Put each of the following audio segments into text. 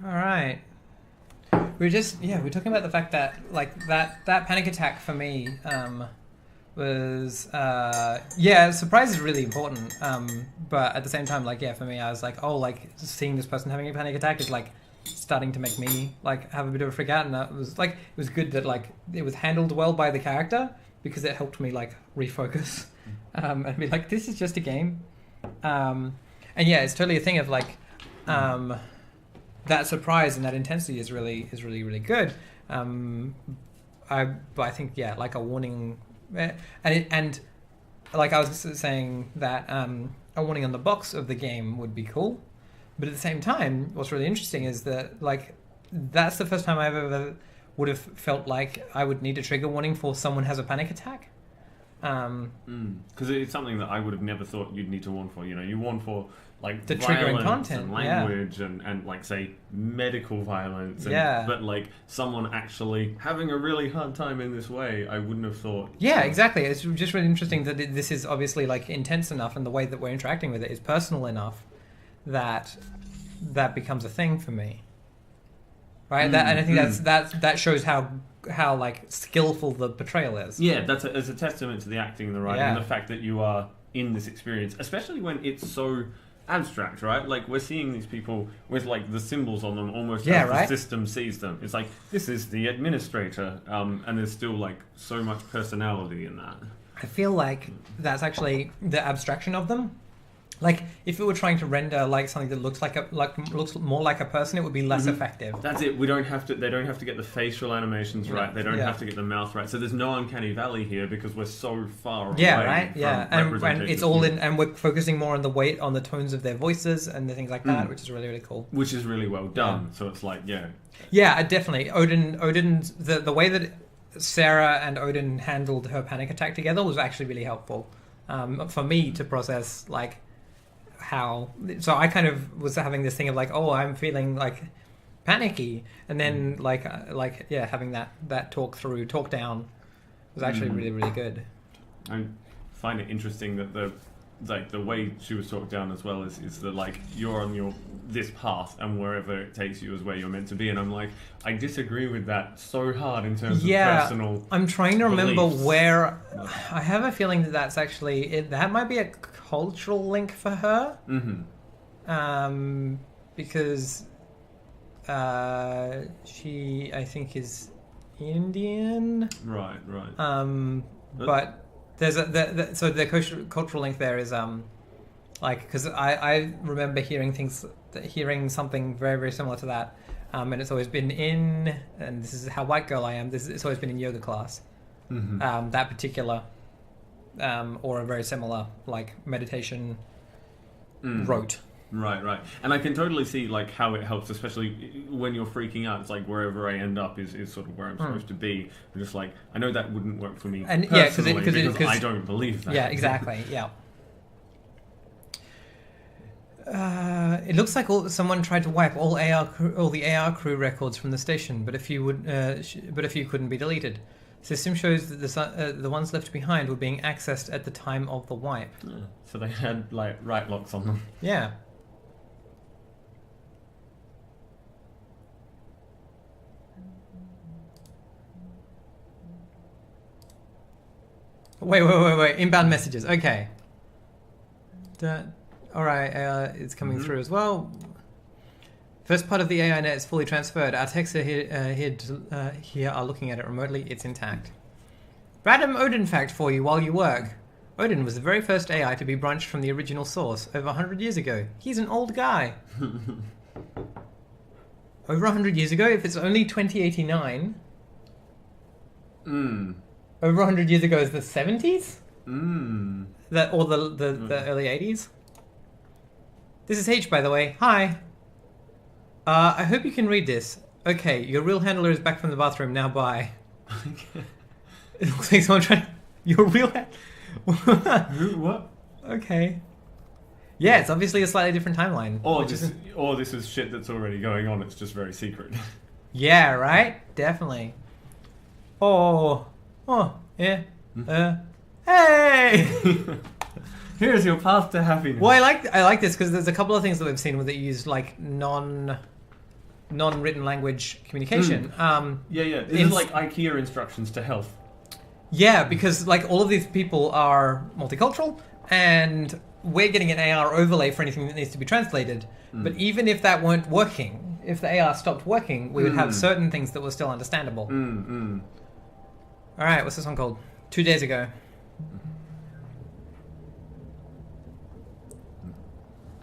All right. We're talking about the fact that like that panic attack for me was surprise is really important. But at the same time, like for me, I was like, oh, like seeing this person having a panic attack is like starting to make me like have a bit of a freak out, and that was like it was good that like it was handled well by the character because it helped me like refocus and be like, this is just a game. And yeah, it's totally a thing of like that surprise and that intensity is really really good. But I think like a warning, and like I was saying that a warning on the box of the game would be cool. But at the same time, what's really interesting is that like that's the first time I've ever would have felt like I would need a trigger warning for someone has a panic attack. Because it's something that I would have never thought you'd need to warn for. You know, you warn for like the triggering content, and language, and like say medical violence. And, but like someone actually having a really hard time in this way, I wouldn't have thought. Yeah, exactly. It's just really interesting that this is obviously like intense enough, and the way that we're interacting with it is personal enough that becomes a thing for me, right? And I think that shows how like skillful the portrayal is. Yeah, it's a testament to the acting and the writing, and the fact that you are in this experience, especially when it's so abstract, right? Like we're seeing these people with like the symbols on them almost as the system sees them. It's like this is the administrator, and there's still like so much personality in that. I feel like that's actually the abstraction of them. Like if it were trying to render like something that looks looks more like a person, it would be less effective. That's it. They don't have to get the facial animations right. They don't have to get the mouth right. So there's no uncanny valley here because we're so far away. Yeah, right. Yeah, and it's all in, and we're focusing more on the weight, on the tones of their voices and the things like that, which is really really cool. Which is really well done. So it's like definitely. Odin's the way that Sarah and Odin handled her panic attack together was actually really helpful for me to process like. So I kind of was having this thing of like, oh, I'm feeling like panicky, and then having that talk down was actually really really good. I find it interesting that the way she was talked down as well is that like you're on this path and wherever it takes you is where you're meant to be, and I'm like I disagree with that so hard in terms of personal. I'm trying to remember where. I have a feeling that's actually that might be a cultural link for her, because she I think is Indian, right. But there's so the cultural link there is like because I remember hearing something very very similar to that, and it's always been and this is how white girl I am. It's always been in yoga class, that particular. Or a very similar like meditation rote. Right. And I can totally see like how it helps, especially when you're freaking out. It's like wherever I end up is sort of where I'm supposed to be. I'm just like, I know that wouldn't work for me and personally because I don't believe that. Yeah, exactly. Yeah. It looks like someone tried to wipe all the AR crew records from the station, but a few couldn't be deleted. System shows that the ones left behind were being accessed at the time of the wipe. Yeah. So they had like write locks on them. Yeah. Wait. Inbound messages. Okay. All right. It's coming through as well. First part of the AI net is fully transferred. Our techs are here are looking at it remotely. It's intact. Random Odin fact for you while you work. Odin was the very first AI to be branched from the original source over 100 years ago. He's an old guy. Over 100 years ago? If it's only 2089... Over 100 years ago is the 70s? Or the early 80s? This is H, by the way. Hi. I hope you can read this. Okay, your real handler is back from the bathroom. Now bye. It looks like someone trying... Your real What? Okay. Yeah, it's obviously a slightly different timeline. Or this is shit that's already going on. It's just very secret. Yeah, right? Definitely. Oh, yeah. Hey! Here's your path to happiness. Well, I like this because there's a couple of things that we've seen where they use like non-written language communication. This is like IKEA instructions to health. Yeah, because like all of these people are multicultural, and we're getting an AR overlay for anything that needs to be translated. But even if that weren't working, if the AR stopped working, we would have certain things that were still understandable. All right, what's this one called? 2 days ago.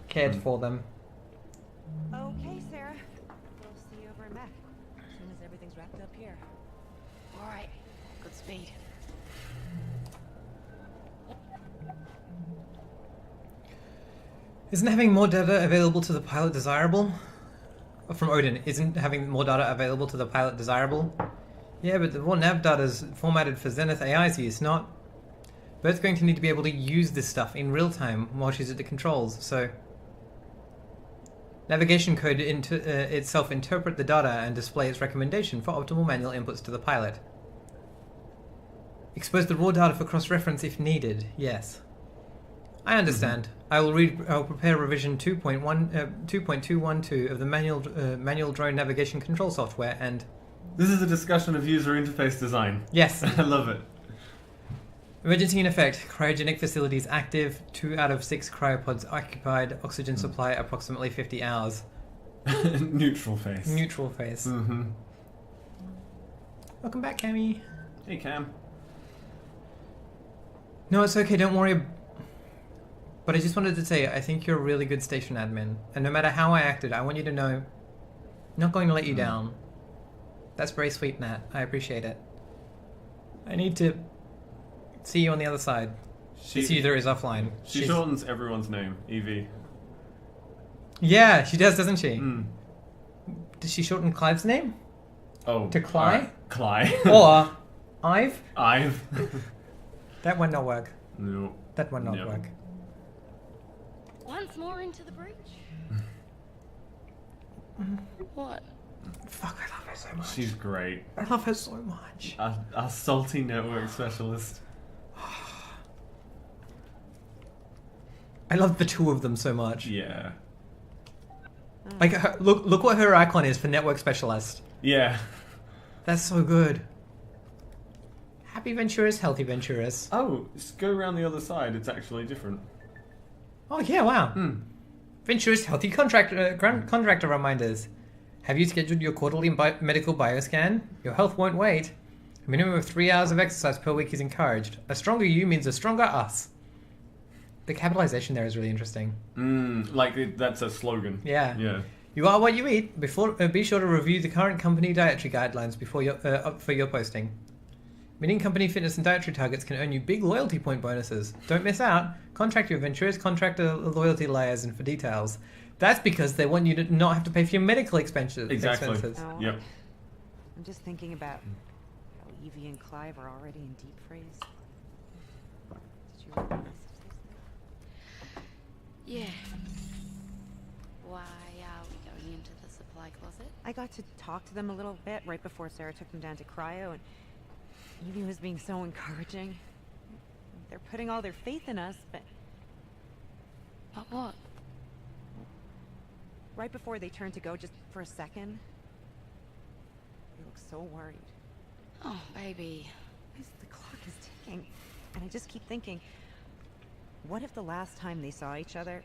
Cared for them. Okay, Sarah. We'll see you over in Mac as soon as everything's wrapped up here. All right. Good speed. Isn't having more data available to the pilot desirable? From Odin, isn't having more data available to the pilot desirable? Yeah, but the raw nav data is formatted for Zenith AI's use, not... Bert's going to need to be able to use this stuff in real time while she's at the controls, so... Navigation code itself interpret the data and display its recommendation for optimal manual inputs to the pilot. Expose the raw data for cross-reference if needed, yes. I understand. I will prepare revision 2.212 of the manual drone navigation control software and... This is a discussion of user interface design. Yes. I love it. Emergency in effect. Cryogenic facilities active. 2 out of 6 cryopods occupied. Oxygen supply approximately 50 hours. Neutral phase. Neutral phase. Welcome back, Cammy. Hey, Cam. No, it's okay. Don't worry. But I just wanted to say, I think you're a really good station admin. And no matter how I acted, I want you to know, I'm not going to let you down. That's very sweet, Nat. I appreciate it. I need to see you on the other side. This user is offline. She shortens everyone's name, Evie. Yeah, she does, doesn't she? Does she shorten Clive's name? Oh. To Cly? Cly. Or Ive? Ive. That one not work. No. That one not work. Once more into the breach. What? Fuck, I love her so much. She's great. I love her so much. Our salty network specialist. I love the two of them so much. Yeah. Like, look what her icon is for network specialist. Yeah. That's so good. Happy Venturus, healthy Venturus. Oh, just go around the other side. It's actually different. Oh yeah, wow. Venturus, healthy contractor reminders. Have you scheduled your quarterly medical bioscan? Your health won't wait. A minimum of 3 hours of exercise per week is encouraged. A stronger you means a stronger us. The capitalization there is really interesting. That's a slogan. Yeah. Yeah. You are what you eat. Be sure to review the current company dietary guidelines before for your posting. Meeting company fitness and dietary targets can earn you big loyalty point bonuses. Don't miss out. Contact your Venturers, contractor loyalty liaison for details. That's because they want you to not have to pay for your medical expenses. Exactly. Oh, Yep. I'm just thinking about how Evie and Clive are already in deep freeze. Did you read the messages? Yeah. Why are we going into the supply closet? I got to talk to them a little bit right before Sarah took them down to cryo, and Evie was being so encouraging. They're putting all their faith in us, but... But what? Right before they turned to go, just for a second, they look so worried. Oh, baby. The clock is ticking, and I just keep thinking, what if the last time they saw each other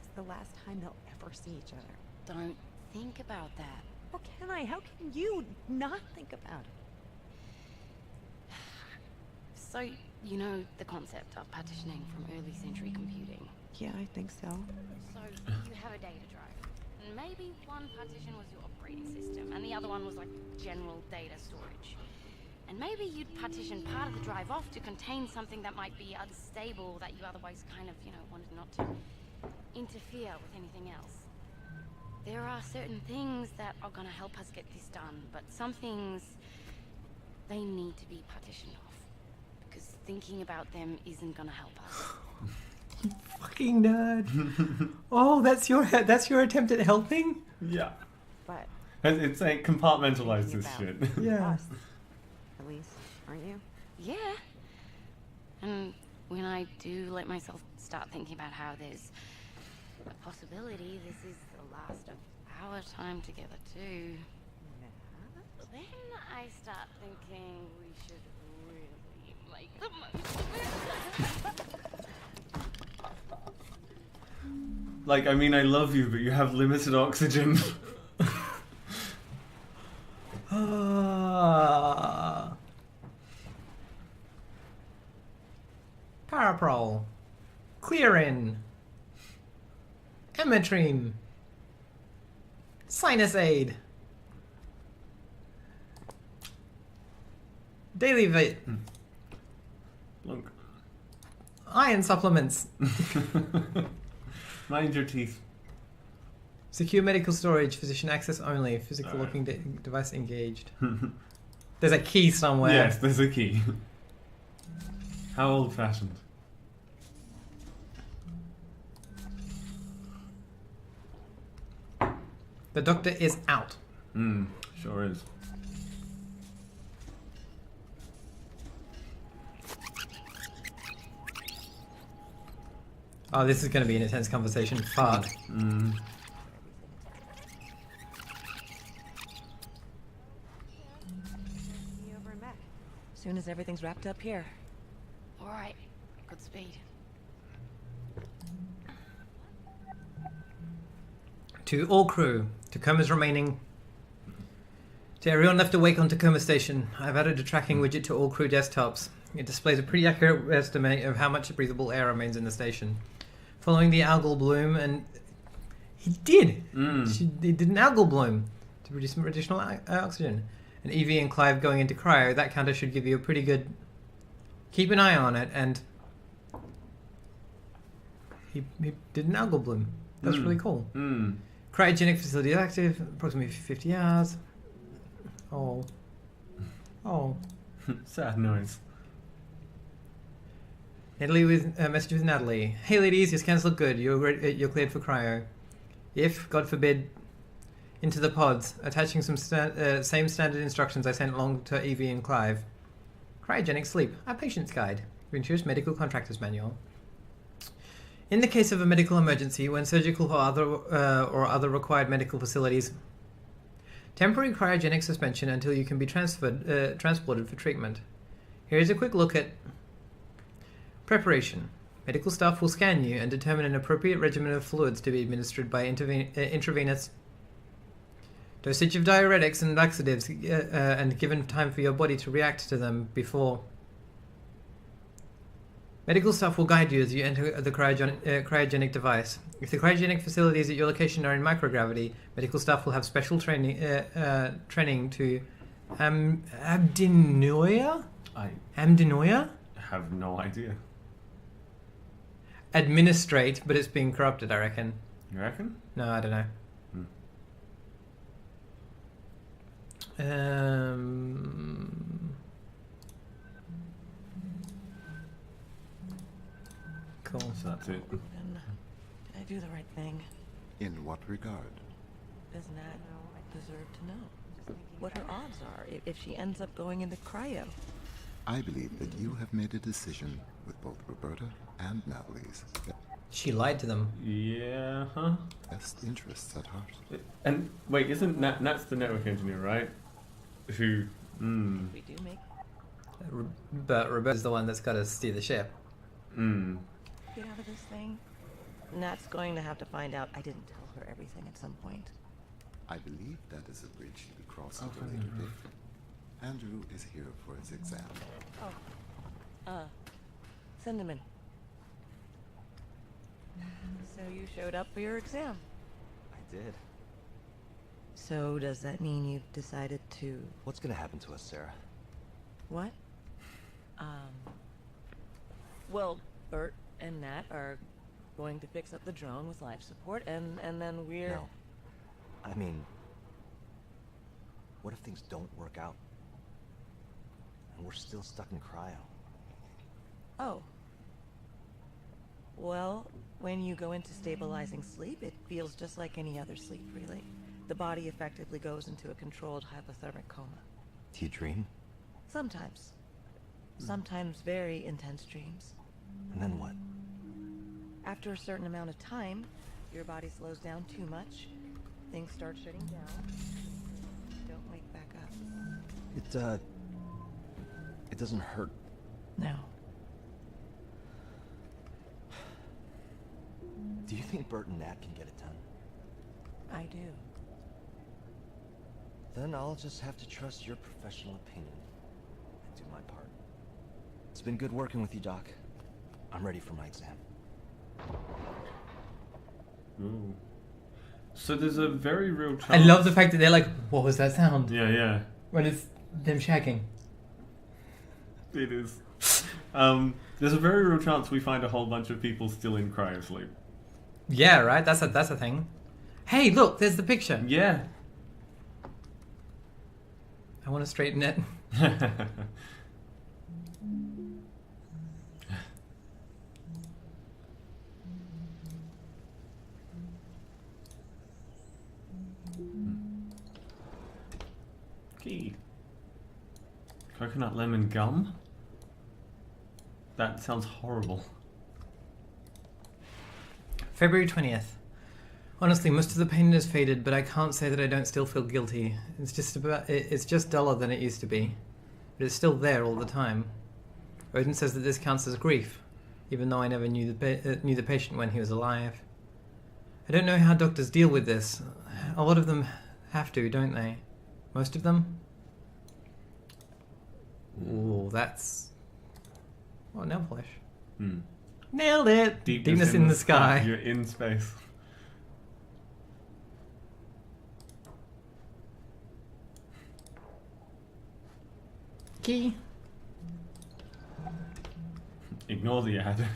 is the last time they'll ever see each other? Don't think about that. How can I? How can you not think about it? So, you know the concept of partitioning from early century computing? Yeah, I think so. So, you have a data drive. And maybe one partition was your operating system, and the other one was like general data storage. And maybe you'd partition part of the drive off to contain something that might be unstable that you otherwise kind of, wanted not to interfere with anything else. There are certain things that are gonna help us get this done, but some things, they need to be partitioned off. Because thinking about them isn't gonna help us. You fucking nerd. Oh, that's your attempt at helping? Yeah. But It's like compartmentalize this shit. Yeah. us, at least, aren't you? Yeah. And when I do let myself start thinking about how there's a possibility this is the last of our time together too. Then I start thinking we should really make the most of it. Like, I mean, I love you, but you have limited oxygen. Paraprol. Clearin. Emetrine. Sinus aid. Daily Vit. Look. Iron supplements. Mind your teeth. Secure medical storage. Physician access only. Physical locking device engaged. There's a key somewhere. Yes, there's a key. How old-fashioned. The doctor is out. Sure is. Oh, this is going to be an intense conversation. Fuck. See you over in Mac. Soon as everything's wrapped up here. All right, good speed. To all crew, Tacoma's remaining. To everyone left awake on Tacoma Station, I've added a tracking widget to all crew desktops. It displays a pretty accurate estimate of how much breathable air remains in the station. Following the algal bloom, and he did! He did an algal bloom to produce some additional oxygen. And Evie and Clive going into cryo, that counter should give you a pretty good... Keep an eye on it, and... He did an algal bloom. That's really cool. Cryogenic facility active, approximately 50 hours. Oh. Sad noise. Natalie with message with Natalie. Hey ladies, your scans look good. You're cleared for cryo. If, God forbid, into the pods, attaching some same standard instructions I sent along to Evie and Clive. Cryogenic sleep, a patient's guide. Venture's medical contractor's manual. In the case of a medical emergency, when surgical or other required medical facilities, temporary cryogenic suspension until you can be transported for treatment. Here is a quick look at preparation. Medical staff will scan you and determine an appropriate regimen of fluids to be administered by intravenous dosage of diuretics and laxatives, and given time for your body to react to them before. Medical staff will guide you as you enter the cryogenic device. If the cryogenic facilities at your location are in microgravity, medical staff will have special training to amdenoia? Amdenoia? Have no idea. Administrate, but it's being corrupted, I reckon. You reckon? No, I don't know. Cool. So that's it. Then, did I do the right thing? In what regard? Does Nat deserve to know what her odds are if she ends up going into cryo? I believe that you have made a decision with both Roberta and Natalie's She lied to them. Yeah, huh? best interests at heart. And wait, isn't Nat's the network engineer, right? Who? We do make. But Roberta's the one that's got to steer the ship. Get out of this thing. Nat's going to have to find out I didn't tell her everything at some point. I believe that is a bridge to be crossed at a later date. Andrew is here for his exam. Send him in. So you showed up for your exam. I did. So does that mean you've decided to... What's gonna happen to us, Sarah? What? Well, Bert and Nat are going to fix up the drone with life support, and then we're... No. I mean... What if things don't work out? And we're still stuck in cryo? Oh. Well, when you go into stabilizing sleep, it feels just like any other sleep, really. The body effectively goes into a controlled hypothermic coma. Do you dream? Sometimes. Sometimes very intense dreams. And then what? After a certain amount of time, your body slows down too much, things start shutting down, don't wake back up. It doesn't hurt. No. Do you think Bert and Nat can get it done? I do. Then I'll just have to trust your professional opinion and do my part. It's been good working with you, Doc. I'm ready for my exam. Ooh. So there's a very real chance... I love the fact that they're like, what was that sound? Yeah. When it's them shagging. It is. There's a very real chance we find a whole bunch of people still in cryosleep. Yeah, right? That's a thing. Hey, look, there's the picture. Yeah. I want to straighten it. Key. Coconut lemon gum? That sounds horrible. February 20th. Honestly, most of the pain has faded, but I can't say that I don't still feel guilty. It's just duller than it used to be. But it's still there all the time. Odin says that this counts as grief, even though I never knew the patient when he was alive. I don't know how doctors deal with this. A lot of them have to, don't they? Most of them? Ooh, that's... Oh, nail polish. Hmm. Nailed it! Deepness in the sky. You're in space. Key. Ignore the ad.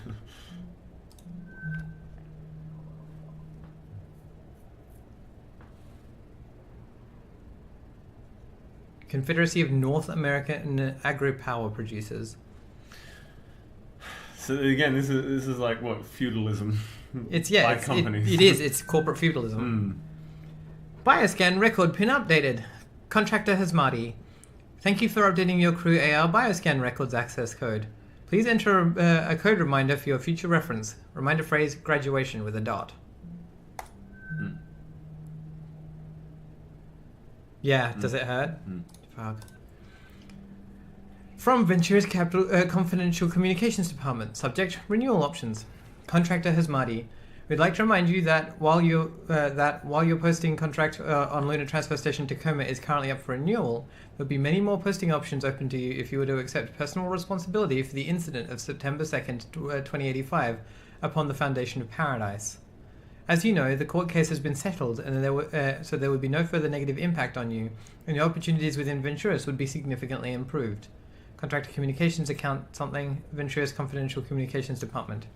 Confederacy of North American Agri-Power Producers. So again, this is like what, feudalism? It's by companies. It is. It's corporate feudalism. Bioscan record pin updated. Contractor Hasmati. Thank you for updating your crew AR Bioscan records access code. Please enter a code reminder for your future reference. Reminder phrase: graduation with a dot. Yeah. Does it hurt? Fuck. From Ventura's Confidential Communications Department. Subject: renewal options. Contractor Hasmati. We'd like to remind you that while your posting contract on Lunar Transfer Station Tacoma is currently up for renewal, there'll be many more posting options open to you if you were to accept personal responsibility for the incident of September 2nd, 2085, upon the Foundation of Paradise. As you know, the court case has been settled, and so there would be no further negative impact on you, and your opportunities within Venturis would be significantly improved. Contractor Communications account something, Ventura's Confidential Communications Department.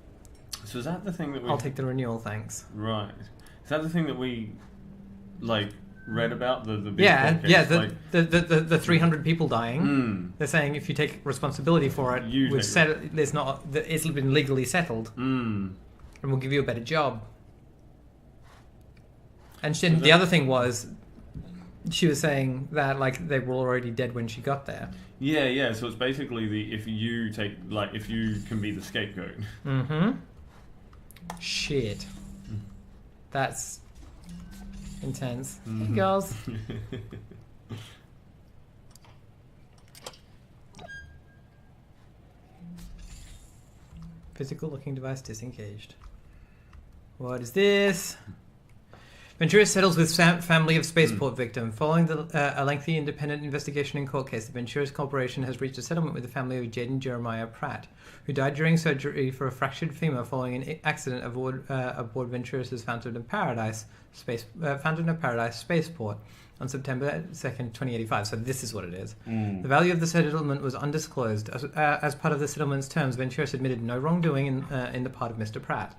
So is that the thing that we... I'll take the renewal, thanks. Right. Is that the thing that we, like, read about? The big yeah, case? yeah, the 300 people dying. They're saying if you take responsibility for it, it's been legally settled, and we'll give you a better job. And the other thing was, she was saying that like they were already dead when she got there. Yeah. So it's basically if you can be the scapegoat. Shit. That's intense. Hey, girls. Physical looking device disengaged. What is this? Ventura settles with family of spaceport victim. Following a lengthy independent investigation and court case, the Venturas Corporation has reached a settlement with the family of Jaden Jeremiah Pratt, who died during surgery for a fractured femur following an accident aboard Venturas' Fountain of Paradise spaceport on September 2nd, 2085. So this is what it is. The value of the settlement was undisclosed. As part of the settlement's terms, Venturas admitted no wrongdoing in the part of Mr. Pratt.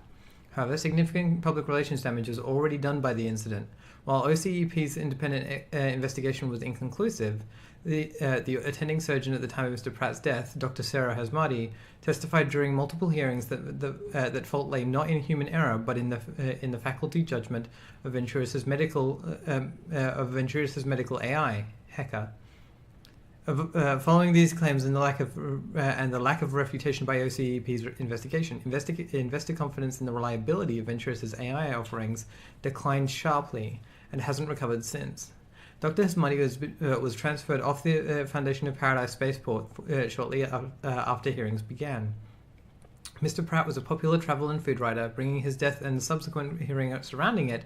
However, significant public relations damage was already done by the incident. While OCEP's independent investigation was inconclusive, the attending surgeon at the time of Mr. Pratt's death, Dr. Sarah Hasmati, testified during multiple hearings that fault lay not in human error, but in the faculty judgment of Venturis' medical AI, Heka. Following these claims and the lack of refutation by OCEP's investigation, investor confidence in the reliability of Venturis' AI offerings declined sharply, and hasn't recovered since. Dr. Money was transferred off the foundation of Paradise Spaceport shortly after hearings began. Mr. Pratt was a popular travel and food writer, bringing his death and the subsequent hearing surrounding it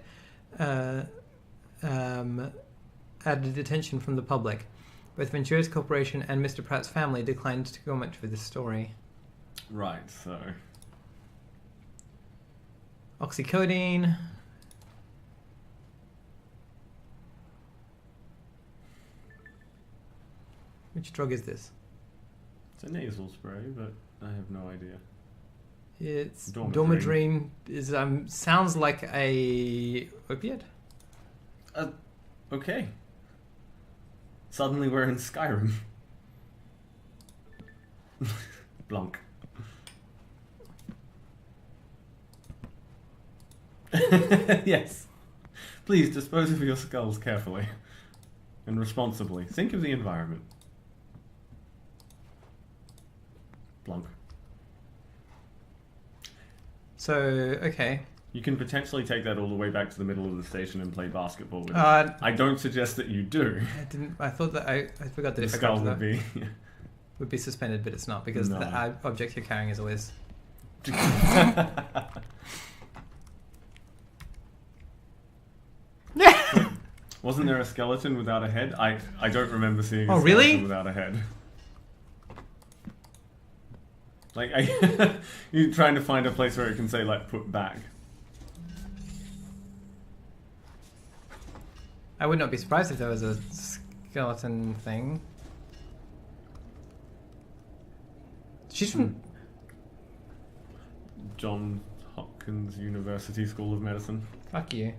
added attention from the public. Both Ventura's corporation and Mr. Pratt's family declined to comment for this story. Right, so... Oxycodone. Which drug is this? It's a nasal spray, but I have no idea. It's Dormidrine. Is sounds like a opiate. Okay. Suddenly we're in Skyrim. Blanc. Yes. Please dispose of your skulls carefully and responsibly. Think of the environment. Blanc. So, okay. You can potentially take that all the way back to the middle of the station and play basketball with it. I don't suggest that you do. I thought that I forgot that the skull would be would be suspended, but it's not because the object you're carrying is always. Wasn't there a skeleton without a head? I don't remember seeing a skeleton without a head. Like, you're trying to find a place where it can say, like, put back. I would not be surprised if there was a skeleton thing. She's from... Johns Hopkins University School of Medicine. Fuck you.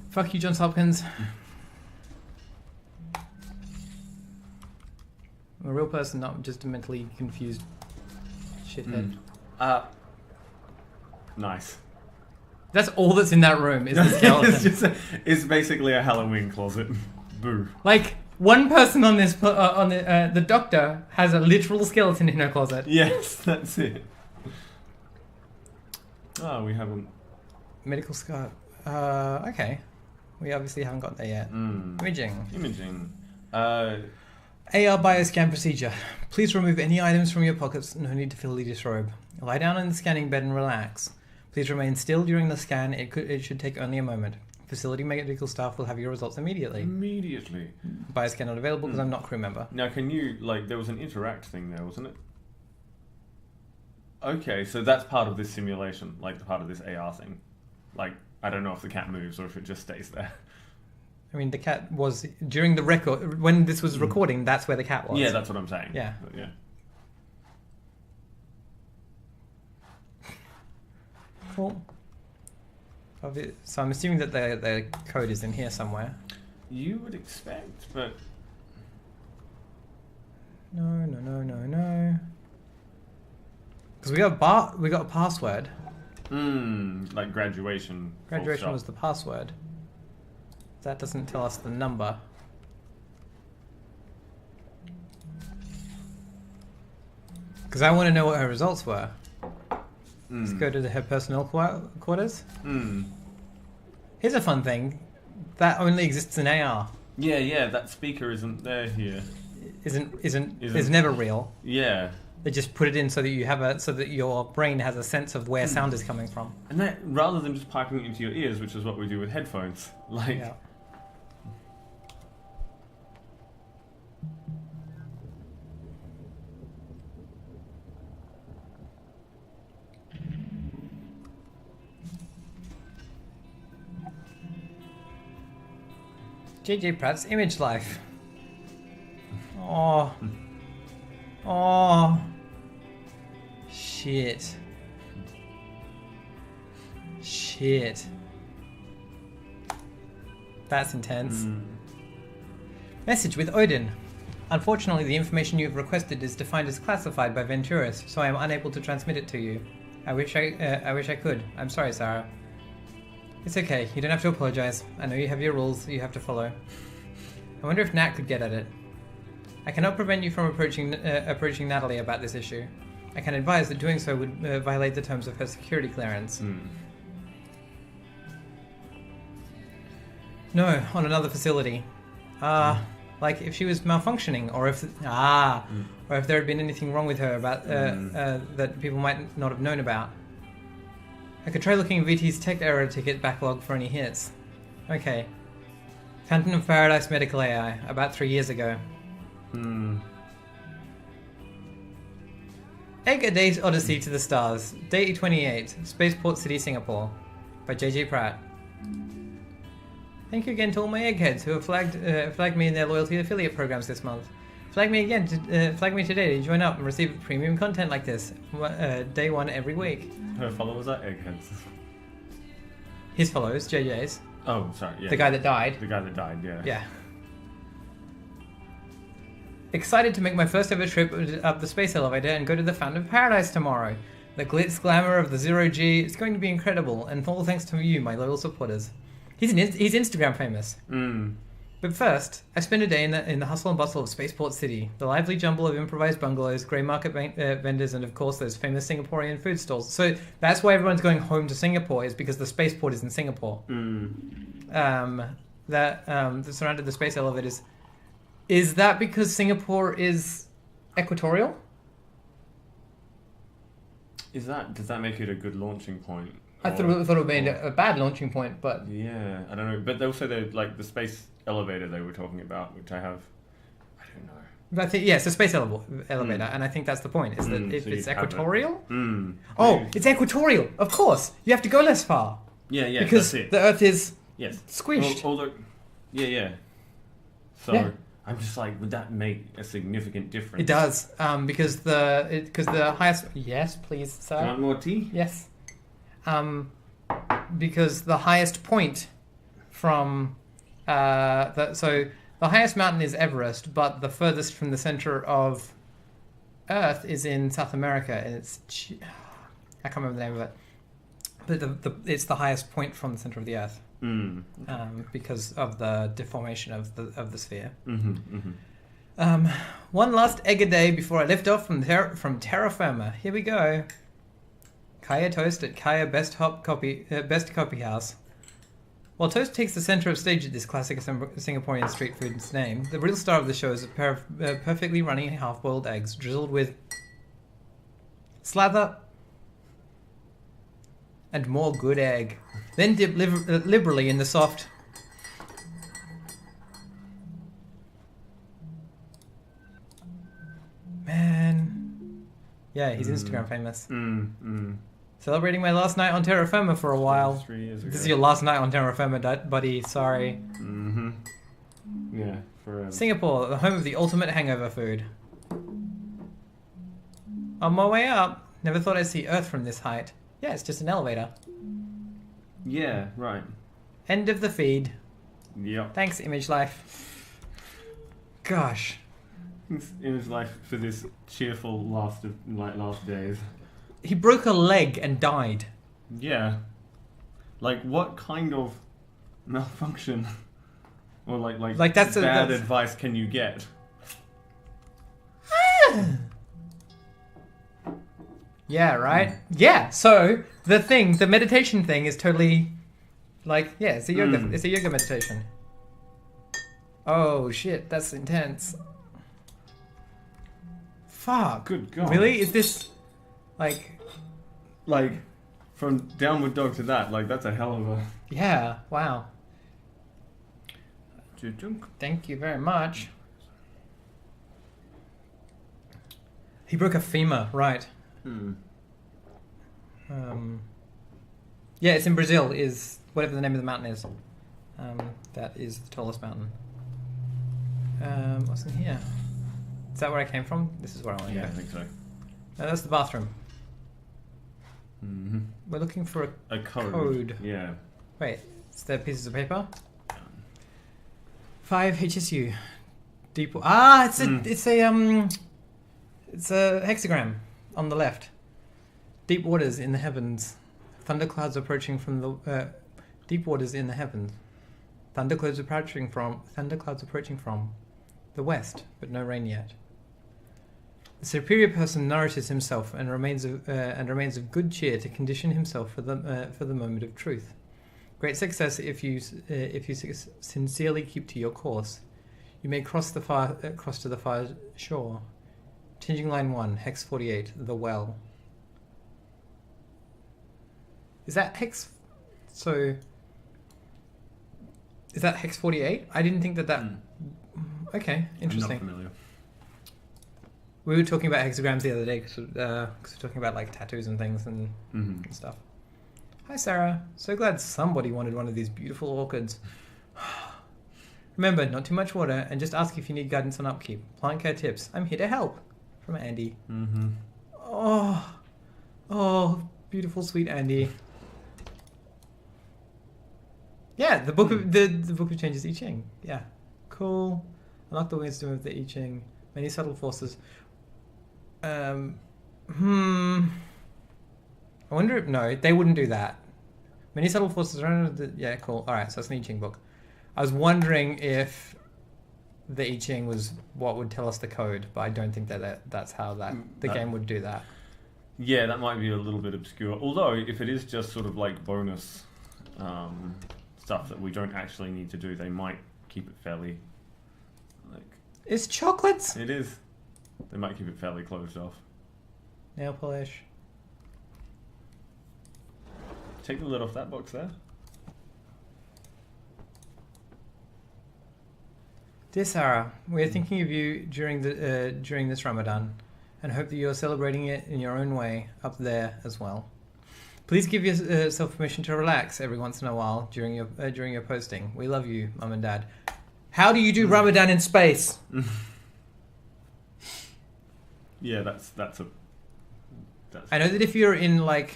Fuck you, Johns Hopkins. I'm a real person, not just a mentally confused shithead. Nice. That's all that's in that room is the skeleton. It's basically a Halloween closet. Boo. Like, one person on this, the doctor has a literal skeleton in her closet. Yes, that's it. Oh, we haven't. Medical scar. Okay. We obviously haven't got there yet. Imaging. AR bioscan procedure. Please remove any items from your pockets. No need to fully disrobe. Lie down in the scanning bed and relax. Please remain still during the scan. It should take only a moment. Facility medical staff will have your results immediately. Immediately. Bioscan not available because I'm not crew member. Now, can you, like, there was an interact thing there, wasn't it? Okay, so that's part of this simulation, like part of this AR thing. Like, I don't know if the cat moves or if it just stays there. I mean, the cat was, during the record, when this was recording, that's where the cat was. Yeah, that's what I'm saying. Yeah. But, yeah. Cool. So I'm assuming that the code is in here somewhere. You would expect, but... No. Because we got a password. Like graduation. Graduation was the password. That doesn't tell us the number. Because I want to know what her results were. Let's go to her personnel quarters. Here's a fun thing. That only exists in AR. Yeah, that speaker isn't there here. Is never real. Yeah. They just put it in so that your brain has a sense of where sound is coming from. And that, rather than just piping it into your ears, which is what we do with headphones. Like... Yeah. JJ Pratt's image life. Oh. Shit. That's intense. Message with Odin. Unfortunately, the information you have requested is defined as classified by Venturis, so I am unable to transmit it to you. I wish I could. I'm sorry, Sarah. It's okay. You don't have to apologize. I know you have your rules you have to follow. I wonder if Nat could get at it. I cannot prevent you from approaching Natalie about this issue. I can advise that doing so would violate the terms of her security clearance. No, on another facility. Like if she was malfunctioning, or if or if there had been anything wrong with her about that people might not have known about. I could try looking at VT's tech error ticket backlog for any hits. Okay. Fountain of Paradise Medical AI, about 3 years ago. Egg A Day's Odyssey to the Stars, Day 28, Spaceport City, Singapore, by JJ Pratt. Thank you again to all my eggheads who have flagged me in their loyalty affiliate programs this month. Flag me again, flag me today to join up and receive premium content like this, day one every week. Her followers are eggheads. His followers, JJ's. Oh, sorry, yeah. The guy that died. The guy that died, yeah. Yeah. Excited to make my first ever trip up the space elevator and go to the Fountain of Paradise tomorrow. The glitz glamour of the Zero G is going to be incredible, and all thanks to you, my loyal supporters. He's Instagram famous. But first, I spend a day in the hustle and bustle of Spaceport City, the lively jumble of improvised bungalows, grey market vendors, and of course those famous Singaporean food stalls. So that's why everyone's going home to Singapore, is because the spaceport is in Singapore. That surrounded the space elevators. Is that because Singapore is equatorial? Does that make it a good launching point? I thought it would be a bad launching point, but yeah, I don't know. But also the space elevator they were talking about, which I don't know. But I think, it's a space elevator, and I think that's the point. Is that if it's equatorial? It's equatorial. Of course, you have to go less far. Yeah, because that's it. The Earth is squished. Yeah. So. Yeah. I'm just like, would that make a significant difference? It does, because the highest. Yes, please, sir. Do you want more tea? Yes. Because the highest point from the highest mountain is Everest, but the furthest from the center of Earth is in South America, and it's I can't remember the name of it, but it's the highest point from the center of the Earth. Because of the deformation of the sphere. One last egg a day before I lift off from terra firma. Here we go. Kaya Toast at Kaya Best Coffee House. While Toast takes the center of stage at this classic Singaporean street food's name, the real star of the show is a pair of perfectly running half-boiled eggs drizzled with slather and more good egg. Then dip liberally in the soft... Man. Yeah, he's Instagram famous. Celebrating my last night on terra firma for a while. 3 years ago. This is your last night on terra firma, buddy. Sorry. Yeah, forever. Singapore, the home of the ultimate hangover food. On my way up, never thought I'd see Earth from this height. Yeah, it's just an elevator. Yeah, right. End of the feed. Yep. Thanks, Image Life. Gosh. Image Life for this cheerful last days. He broke a leg and died. Yeah. Like, what kind of malfunction or like that's bad advice can you get? Yeah, right? Yeah, so the meditation thing is totally it's a yoga meditation. Oh shit, that's intense. Fuck. Good God. Really? Is this like from Downward Dog to that, that's a hell of a... Yeah, wow. Thank you very much. He broke a femur, right. Yeah, it's in Brazil, is whatever the name of the mountain is. That is the tallest mountain. What's in here? Is that where I came from? This is where I want to go. Yeah, I think so. No, that's the bathroom. We're looking for a code. Yeah. Wait, is there pieces of paper? 5 HSU. Deep. It's a hexagram on the left. Deep waters in the heavens. Thunderclouds approaching from the deep waters in the heavens. Thunderclouds approaching from the west, but no rain yet. The superior person nourishes himself and remains of good cheer to condition himself for the moment of truth. Great success if you sincerely keep to your course. You may cross to the far shore. Changing line 1, hex 48, the well. Is that hex? So is that hex 48? I didn't think that. Okay, interesting. I'm not familiar. We were talking about hexagrams the other day because we're talking about like tattoos and things and stuff. Hi Sarah, so glad somebody wanted one of these beautiful orchids. Remember, not too much water, and just ask if you need guidance on upkeep. Plant care tips. I'm here to help. From Andy. Oh, beautiful, sweet Andy. Yeah, the book of the book of changes I Ching. Yeah, cool. Unlock the wisdom of the I Ching. Many subtle forces. I wonder if... No, they wouldn't do that. Many subtle forces around... Yeah, cool. Alright, so it's an I Ching book. I was wondering if the I Ching was what would tell us the code, but I don't think that's how the game would do that. Yeah, that might be a little bit obscure. Although, if it is just sort of like bonus stuff that we don't actually need to do, they might keep it fairly... It's chocolates! It is. They might keep it fairly closed off. Nail polish. Take the lid off that box there. Dear Sarah, we are thinking of you during this Ramadan, and hope that you are celebrating it in your own way up there as well. Please give yourself permission to relax every once in a while during your posting. We love you, Mum and Dad. How do you do Ramadan in space? Yeah, that's. I know that if you're in like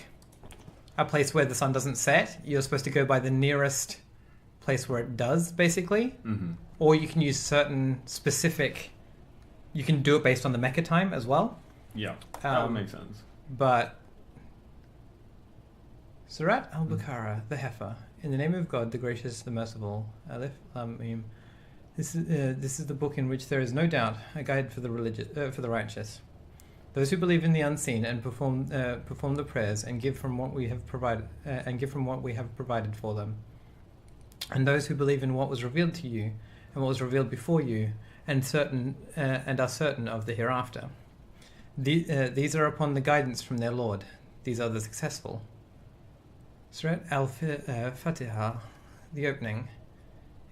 a place where the sun doesn't set, you're supposed to go by the nearest place where it does, basically. Or you can use certain specific... You can do it based on the mecha time as well. Yeah, that would make sense. But... Surat al-Baqarah, the heifer. In the name of God, the gracious, the merciful. Alif, Lam, Mim. This is the book in which there is no doubt, a guide for the righteous. Those who believe in the unseen and perform the prayers and give from what we have provided for them. And those who believe in what was revealed to you and what was revealed before you, and are certain of the hereafter. These are upon the guidance from their Lord. These are the successful. Surat al-Fatiha, the opening.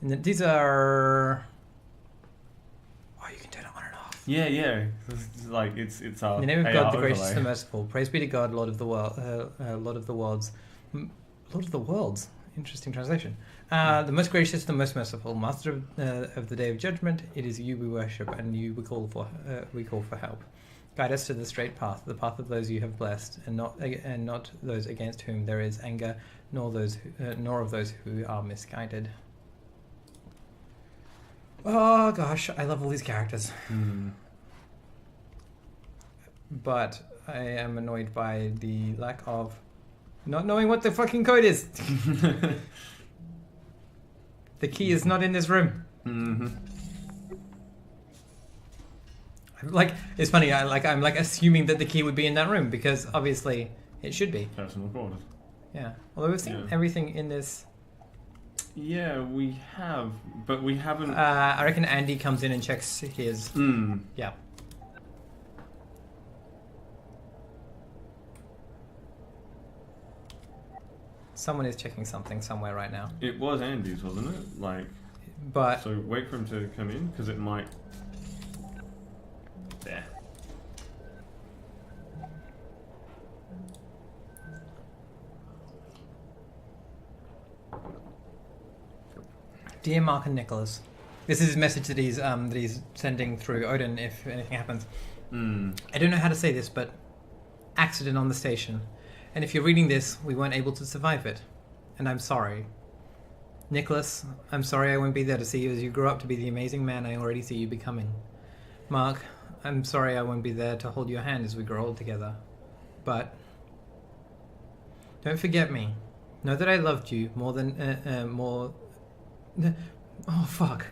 And these are... Oh, you can turn it on and off. Yeah. It's like it's in the name of God, the gracious, the merciful. Praise be to God, Lord of the world, Lord of the worlds. Lord of the worlds. Interesting translation. The most gracious, the most merciful, Master of the Day of Judgment. It is you we worship, and you we call for help. Guide us to the straight path, the path of those you have blessed, and not those against whom there is anger, nor of those who are misguided. Oh gosh, I love all these characters. But I am annoyed by the lack of not knowing what the fucking code is. The key is not in this room. Like, it's funny. I'm assuming that the key would be in that room because obviously it should be. Personal quarters. Yeah. Although we've seen everything in this. Yeah, we have, but we haven't. I reckon Andy comes in and checks his. Yeah. Someone is checking something somewhere right now. It was Andy's, wasn't it? But so wait for him to come in because it might. There. Dear Mark and Nicholas, this is his message that he's sending through Odin if anything happens. I don't know how to say this, but accident on the station. And if you're reading this, we weren't able to survive it. And I'm sorry. Nicholas, I'm sorry I won't be there to see you as you grow up to be the amazing man I already see you becoming. Mark, I'm sorry I won't be there to hold your hand as we grow old together. But don't forget me. Know that I loved you more than... Oh, fuck.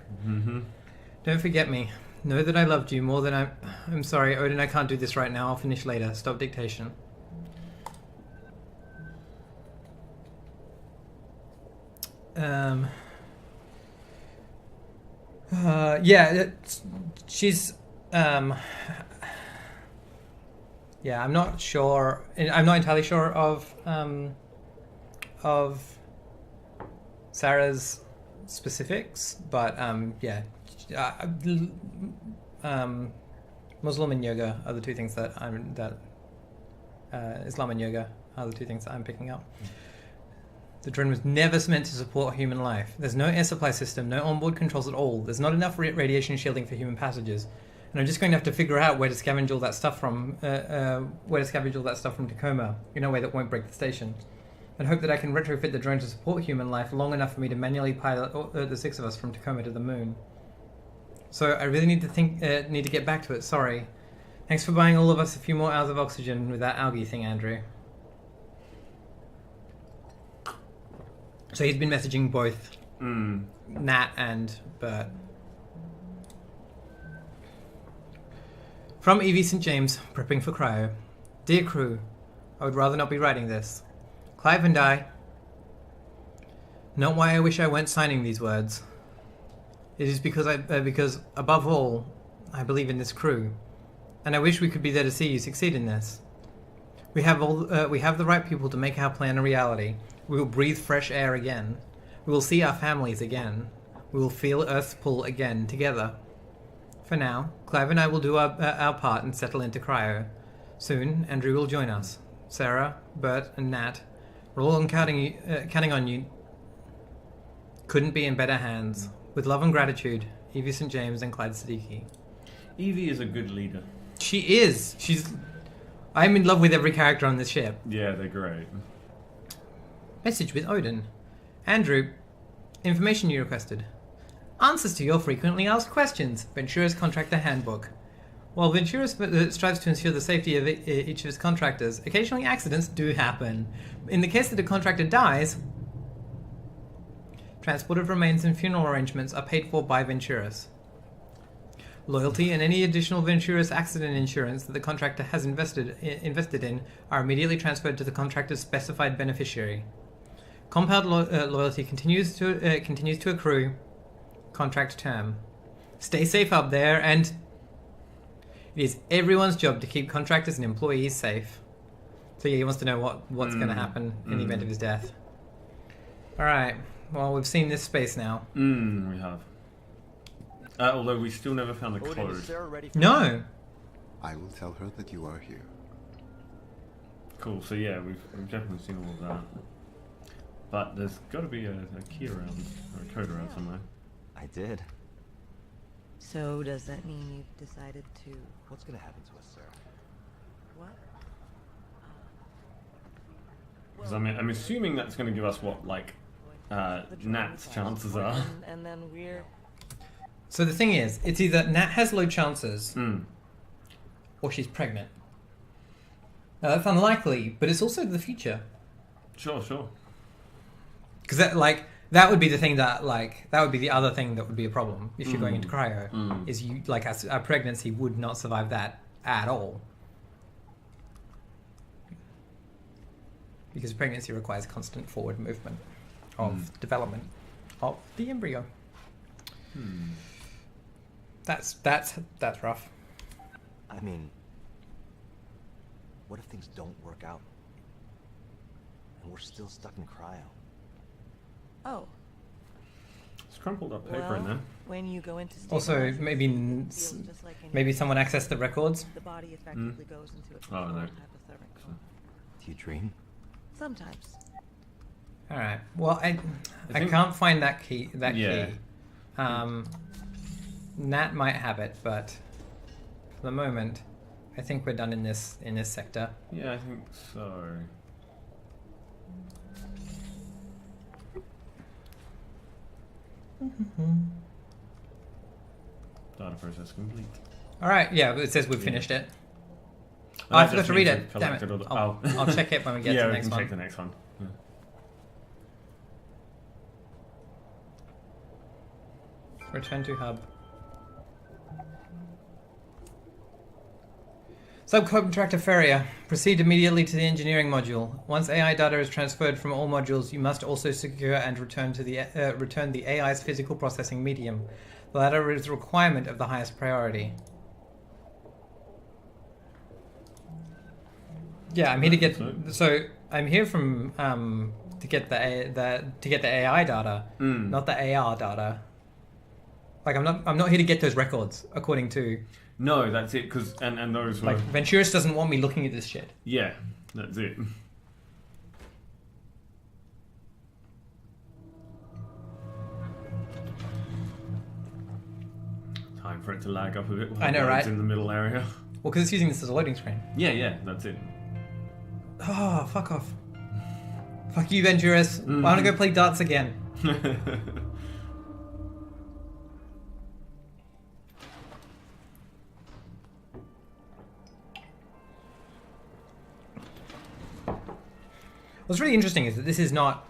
Don't forget me. Know that I loved you more than I'm sorry, Odin, I can't do this right now. I'll finish later. Stop dictation. Yeah, she's yeah, I'm not sure. I'm not entirely sure of Sarah's specifics, but yeah, Muslim and yoga are the two things that Islam and yoga are the two things that I'm picking up. The drone was never meant to support human life. There's no air supply system, no onboard controls at all. There's not enough radiation shielding for human passengers. And I'm just going to have to figure out where to scavenge all that stuff from. Tacoma in a way that won't break the station, and hope that I can retrofit the drone to support human life long enough for me to manually pilot the 6 of us from Tacoma to the moon. So I really need to get back to it. Sorry. Thanks for buying all of us a few more hours of oxygen with that algae thing, Andrew. So he's been messaging both Nat and Bert. From Evie St. James, prepping for cryo. Dear crew, I would rather not be writing this. Clive and I... Not why I wish I weren't signing these words. It is because above all, I believe in this crew. And I wish we could be there to see you succeed in this. We have the right people to make our plan a reality. We will breathe fresh air again. We will see our families again. We will feel Earth's pull again, together. For now, Clive and I will do our part and settle into cryo. Soon, Andrew will join us. Sarah, Bert, and Nat, we're all counting on you. Couldn't be in better hands. With love and gratitude, Evie St. James and Clyde Siddiqui. Evie is a good leader. She is. I'm in love with every character on this ship. Yeah, they're great. Message with Odin. Andrew, information you requested. Answers to your frequently asked questions. Ventura's Contractor Handbook. While Ventura strives to ensure the safety of each of its contractors, occasionally accidents do happen. In the case that a contractor dies, transport of remains and funeral arrangements are paid for by Venturas. Loyalty and any additional Venturas accident insurance that the contractor has invested in are immediately transferred to the contractor's specified beneficiary. Compound loyalty continues to accrue. Contract term. Stay safe up there, and it is everyone's job to keep contractors and employees safe. So yeah, he wants to know what's going to happen in the event of his death. All right. Well, we've seen this space now. We have. Although we still never found the code. No. I will tell her that you are here. Cool. So yeah, we've definitely seen all of that. But there's got to be a key around, or a code around somewhere. I did. So does that mean you've decided to... What's gonna happen to us, Sarah? What? Because I'm assuming that's going to give us what, like, Nat's chances are. And then we're... So the thing is, it's either Nat has low chances, or she's pregnant. Now that's unlikely, but it's also the future. Sure. Because that would be the thing that would be the other thing that would be a problem if you're going into cryo. Is you a pregnancy would not survive that at all. Because pregnancy requires constant forward movement of development of the embryo. That's rough. I mean, what if things don't work out? And we're still stuck in cryo? Oh. It's crumpled up paper in there. When you go into also, maybe someone accessed the records. The body effectively goes into a hypothermic coma. Do you dream? Sometimes. All right. Well, I can't find that key. Key. Nat might have it, but for the moment, I think we're done in this sector. Yeah, I think so. Data process complete. All right. Yeah, it says we've finished it. Oh, I forgot to read it. Damn it. I'll check it when we get to the next one. Yeah, we can check the next one. Yeah. Return to hub. Subcontractor Ferrier, proceed immediately to the engineering module. Once AI data is transferred from all modules, you must also secure and return the AI's physical processing medium. The latter is a requirement of the highest priority. Yeah, I'm here to get. So I'm here from to get the AI data, not the AR data. Like I'm not here to get those records according to. No, that's it. Because and those were... like Venturis doesn't want me looking at this shit. Yeah, that's it. Time for it to lag up a bit. I know, right? It's in the middle area. Well, because it's using this as a loading screen. Yeah, that's it. Oh, fuck off. Fuck you, Venturis. I want to go play darts again. What's really interesting is that this is not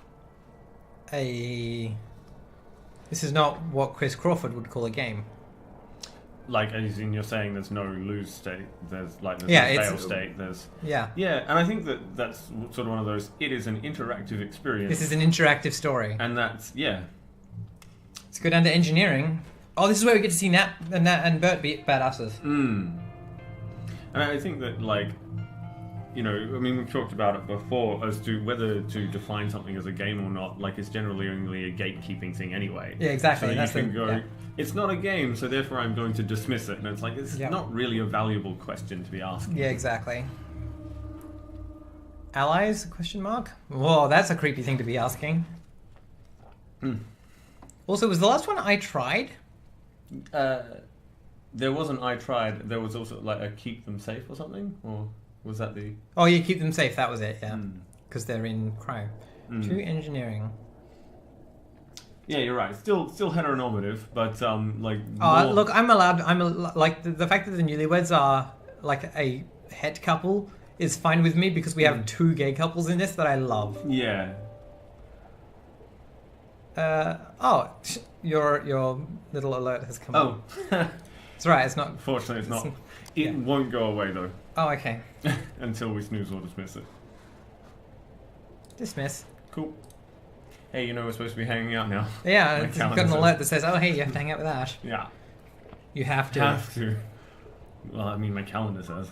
what Chris Crawford would call a game. Like, as in you're saying there's no lose state, there's no fail state, there's... Yeah. Yeah, and I think that's sort of one of those, it is an interactive experience. This is an interactive story. And that's, yeah. Let's go down to engineering. Oh, this is where we get to see Nat and Bert be badasses. And I think that, like, you know, I mean, we've talked about it before as to whether to define something as a game or not. Like, it's generally only a gatekeeping thing anyway. Yeah, exactly. So you can go, it's not a game, so therefore I'm going to dismiss it. And it's like, it's not really a valuable question to be asking. Yeah, exactly. Allies? Question mark? Whoa, that's a creepy thing to be asking. Also, was the last one I tried? There wasn't I tried. There was also like a keep them safe or something, or was that the? Oh, yeah, keep them safe. That was it. Yeah, because they're in cryo. To engineering. Yeah, you're right. Still heteronormative, but like. Look, like the fact that the newlyweds are like a het couple is fine with me because we have two gay couples in this that I love. Yeah. Your little alert has come up. It's right, it's not... Fortunately, it's not. It won't go away, though. Oh, okay. Until we snooze or dismiss it. Dismiss. Cool. Hey, you know we're supposed to be hanging out now. Yeah, it's got an alert that says, oh, hey, you have to hang out with Ash. Yeah. You have to. Have to. Well, I mean, my calendar says.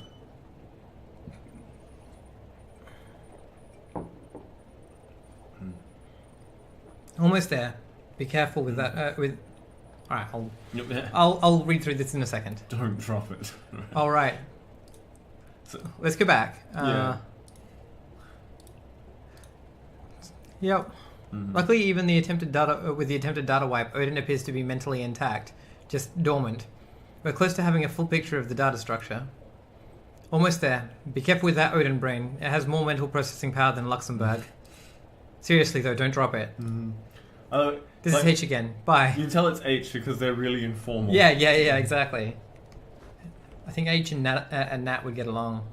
Almost there. Be careful with that. All right, I'll read through this in a second. Don't drop it. All right. So, let's go back. Yep. Luckily, even the attempted data wipe, Odin appears to be mentally intact, just dormant. We're close to having a full picture of the data structure. Almost there. Be careful with that Odin brain. It has more mental processing power than Luxembourg. Seriously, though, don't drop it. This is H again. Bye. You can tell it's H because they're really informal. Yeah, exactly. I think H and Nat would get along.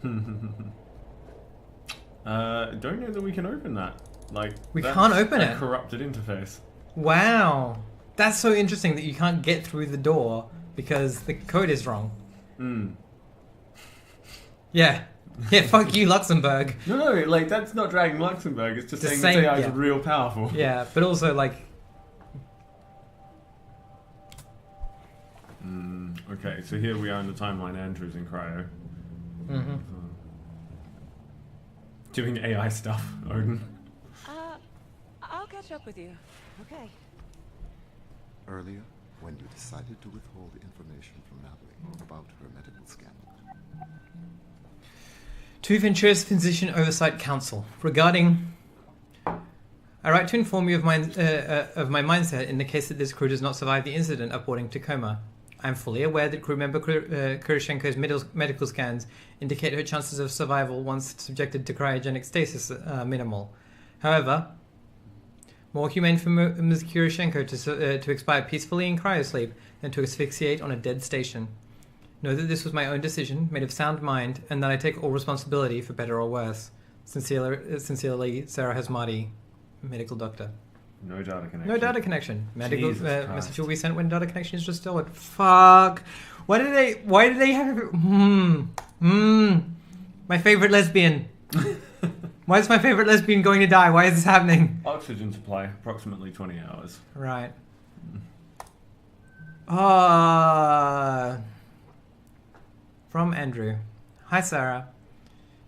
Don't know that we can open that. Like, we can't open it. Corrupted interface. Wow, that's so interesting that you can't get through the door because the code is wrong. Yeah, fuck you, Luxembourg. No, like that's not dragging Luxembourg. It's just saying AI is real powerful. Yeah, but also like. Okay, so here we are in the timeline. Andrew's in cryo. Doing AI stuff, Odin. I'll catch up with you. Okay. Earlier, when you decided to withhold information from Natalie about her medical scandal. To Venturis Physician Oversight Council regarding. I write to inform you of my mindset in the case that this crew does not survive the incident aboarding Tacoma. I am fully aware that crew member Kuroshenko's medical scans indicate her chances of survival once subjected to cryogenic stasis are minimal. However, more humane for Ms. Kuroshenko to expire peacefully in cryosleep than to asphyxiate on a dead station. Know that this was my own decision, made of sound mind, and that I take all responsibility for better or worse. Sincerely, Sarah Hasmati, medical doctor. No data connection. No data connection. Medical message will be sent when data connection is restored. Fuck. Why did they have? My favorite lesbian. Why is my favorite lesbian going to die? Why is this happening? Oxygen supply, approximately 20 hours. Right. From Andrew. Hi, Sarah.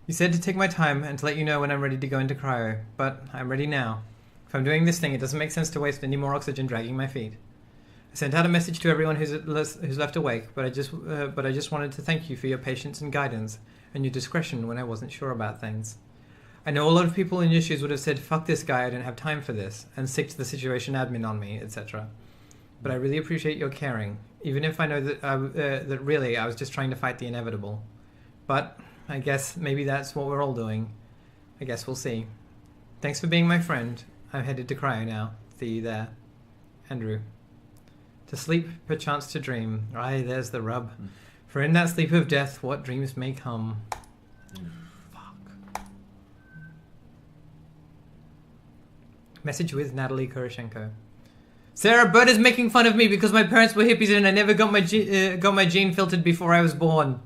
You said to take my time and to let you know when I'm ready to go into cryo, but I'm ready now. If I'm doing this thing, it doesn't make sense to waste any more oxygen dragging my feet. I sent out a message to everyone who's left awake, but I just wanted to thank you for your patience and guidance, and your discretion when I wasn't sure about things. I know a lot of people in your shoes would have said, fuck this guy, I don't have time for this, and stick to the situation admin on me, etc. But I really appreciate your caring, even if I know that really I was just trying to fight the inevitable. But I guess maybe that's what we're all doing. I guess we'll see. Thanks for being my friend. I'm headed to cryo now. See you there. Andrew. To sleep, perchance to dream. Aye, there's the rub. For in that sleep of death, what dreams may come. Fuck. Message with Natalie Kuroshenko. Sarah, Bert is making fun of me because my parents were hippies and I never got my gene filtered before I was born.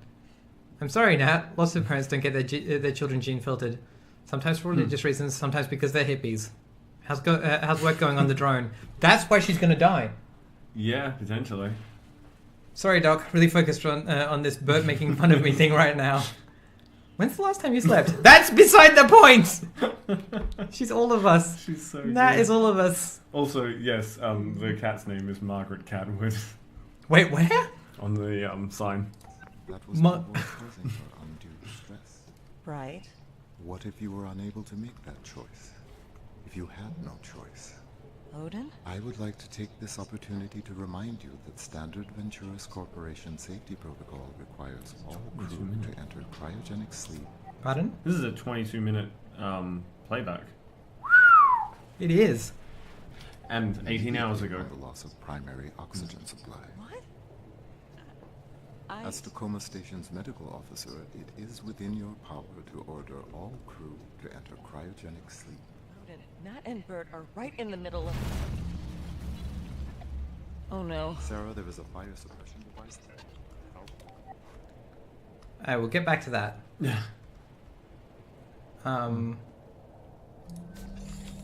I'm sorry, Nat. Lots of parents don't get their children gene filtered. Sometimes for religious reasons, sometimes because they're hippies. How's work going on the drone? That's why she's going to die. Yeah, potentially. Sorry, Doc. Really focused on this Bert making fun of me thing right now. When's the last time you slept? That's beside the point! She's all of us. She's so That good. is all of us. Also, yes, the cat's name is Margaret Catwood. Wait, where? On the sign. That was to avoid causing her undue distress. Right. What if you were unable to make that choice? If you had no choice? Odin? I would like to take this opportunity to remind you that Standard Venturis Corporation safety protocol requires all crew to enter cryogenic sleep. Pardon? This is a 22-minute playback. It is. And 18 hours ago. The loss of primary oxygen supply. What? As Tacoma Station's medical officer, it is within your power to order all crew to enter cryogenic sleep. Odin, Nat and Bert are right in the middle of... Oh no. Sarah, there is a fire suppression device there. Alright, we'll get back to that. Yeah.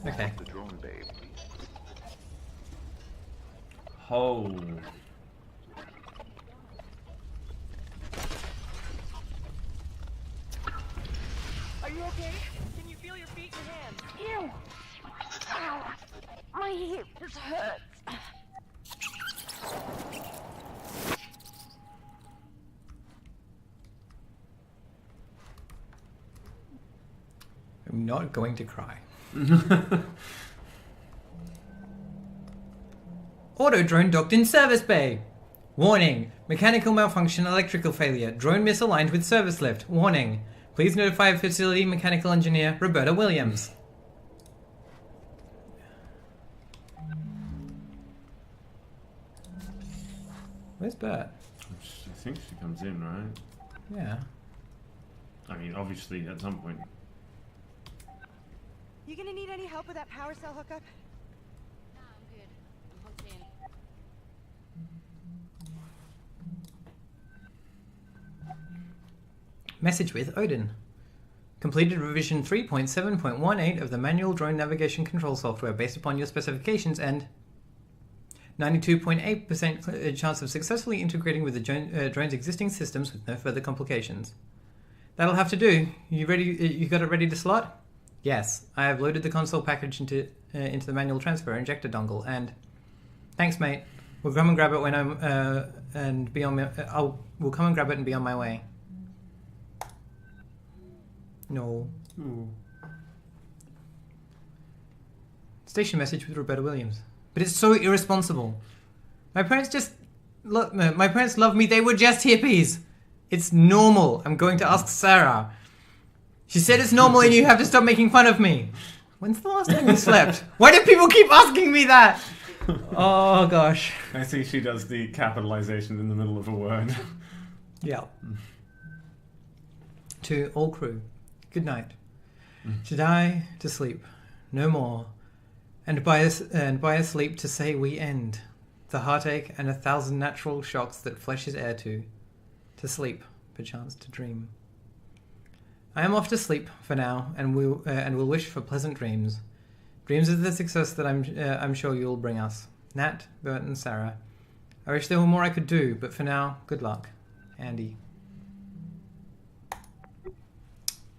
Okay. The drone bay, please. Oh. Are you okay? Can you feel your feet and hands? Ew! Ow! My hip just hurts. I'm not going to cry. Auto drone docked in service bay. Warning. Mechanical malfunction, electrical failure. Drone misaligned with service lift. Warning. Please notify facility mechanical engineer Roberta Williams. Where's Bert? I think she comes in, right? Yeah. I mean, obviously, at some point. You gonna need any help with that power cell hookup? No, I'm good. I'm hooked in. Message with Odin. Completed revision 3.7.18 of the manual drone navigation control software based upon your specifications and 92.8% chance of successfully integrating with the drone's existing systems with no further complications. That'll have to do. You ready? You got it ready to slot? Yes, I have loaded the console package into the manual transfer injector dongle, and thanks, mate. We'll come and grab it when I'm and be on. We'll come and grab it and be on my way. No. Ooh. Station message with Roberta Williams. But it's so irresponsible. My parents just look. My parents love me. They were just hippies. It's normal. I'm going to ask Sarah. She said it's normal and you have to stop making fun of me. When's the last time you slept? Why do people keep asking me that? Oh, gosh. I see she does the capitalization in the middle of a word. Yeah. To all crew, good night. To die, to sleep, no more. And by a sleep to say we end. The heartache and 1,000 natural shocks that flesh is heir to. To sleep, perchance to dream. I am off to sleep for now, and will wish for pleasant dreams. Dreams of the success that I'm sure you'll bring us. Nat, Bert, and Sarah. I wish there were more I could do, but for now, good luck. Andy.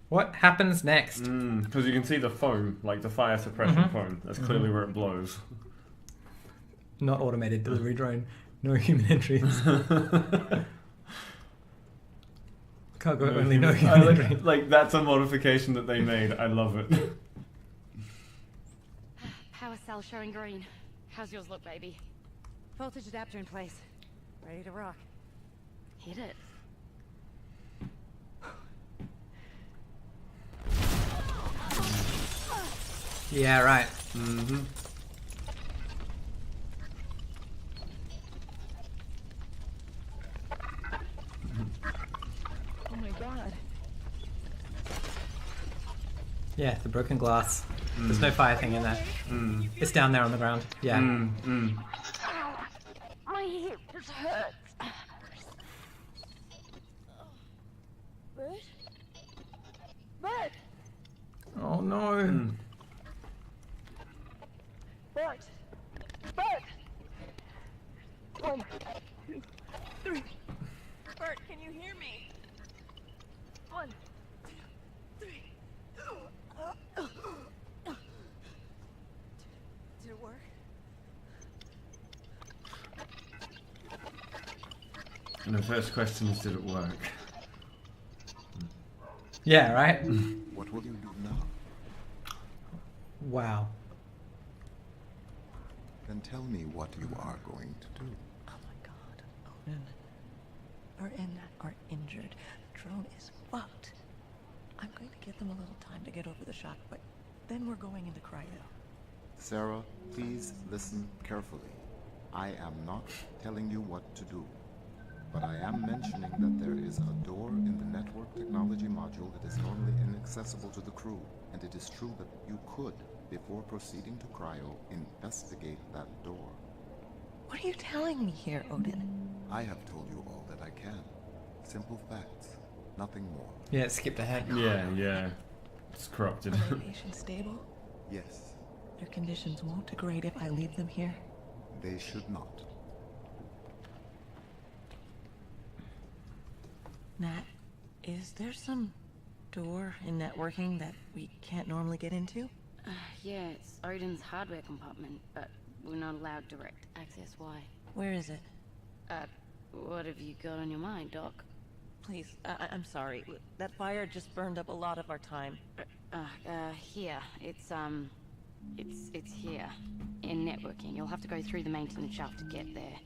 What happens next? Because you can see the foam, like the fire suppression foam. That's clearly where it blows. Not automated delivery drone. No human entries. Cargo only, no human entries. Like, that's a modification that they made. I love it. Power cell showing green. How's yours look, baby? Voltage adapter in place. Ready to rock. Hit it. Yeah, right. Mm-hmm. Oh my god. Yeah, the broken glass. There's no fire thing in that. It's down there on the ground. Yeah. Ow. My hip just hurts. Bert? Bert! Oh no. Bert! Bert! 1, 2, 3. Bert, can you hear me? 1, 2, 3. Did it work? And the first question is, did it work? Yeah, right? What will you do now? Wow. Then tell me what you are going to do. Oh my god, Odin. Bert and Nat are injured. The drone is fucked. I'm going to give them a little time to get over the shock, but then we're going into cryo. Sarah, please listen carefully. I am not telling you what to do, but I am mentioning that there is a door in the network technology module that is normally inaccessible to the crew, and it is true that you could, before proceeding to cryo, investigate that door. What are you telling me here, Odin? I have told you all that I can. Simple facts, nothing more. Yeah, it skipped ahead. Yeah. It's corrupted. Are my patients stable? Yes, Their conditions won't degrade if I leave them here. they should not. Nat, is there some door in networking that we can't normally get into? Yeah, it's Odin's hardware compartment, but we're not allowed direct access. Why? Where is it? What have you got on your mind, Doc? Please, I'm sorry. That fire just burned up a lot of our time. Here. It's here. In networking. You'll have to go through the maintenance shaft to get there.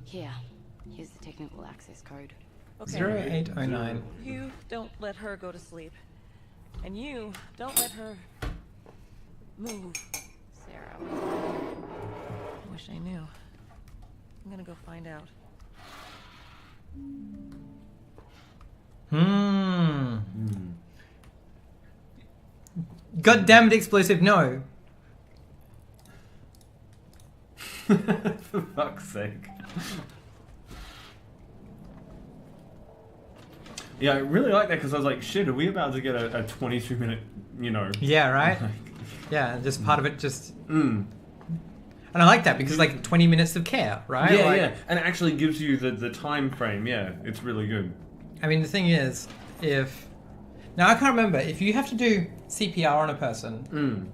Here's the technical access code. Okay. 0809. You don't let her go to sleep. And you don't let her move. Sarah. I wish I knew. I'm gonna go find out. God damn it, explosive, no. For fuck's sake. Yeah, I really like that because I was like, shit, are we about to get a 22-minute, Yeah, right? Yeah, just part of it just... And I like that because, 20 minutes of care, right? Yeah. And it actually gives you the time frame. Yeah, it's really good. I mean, the thing is, if... Now, I can't remember. If you have to do CPR on a person,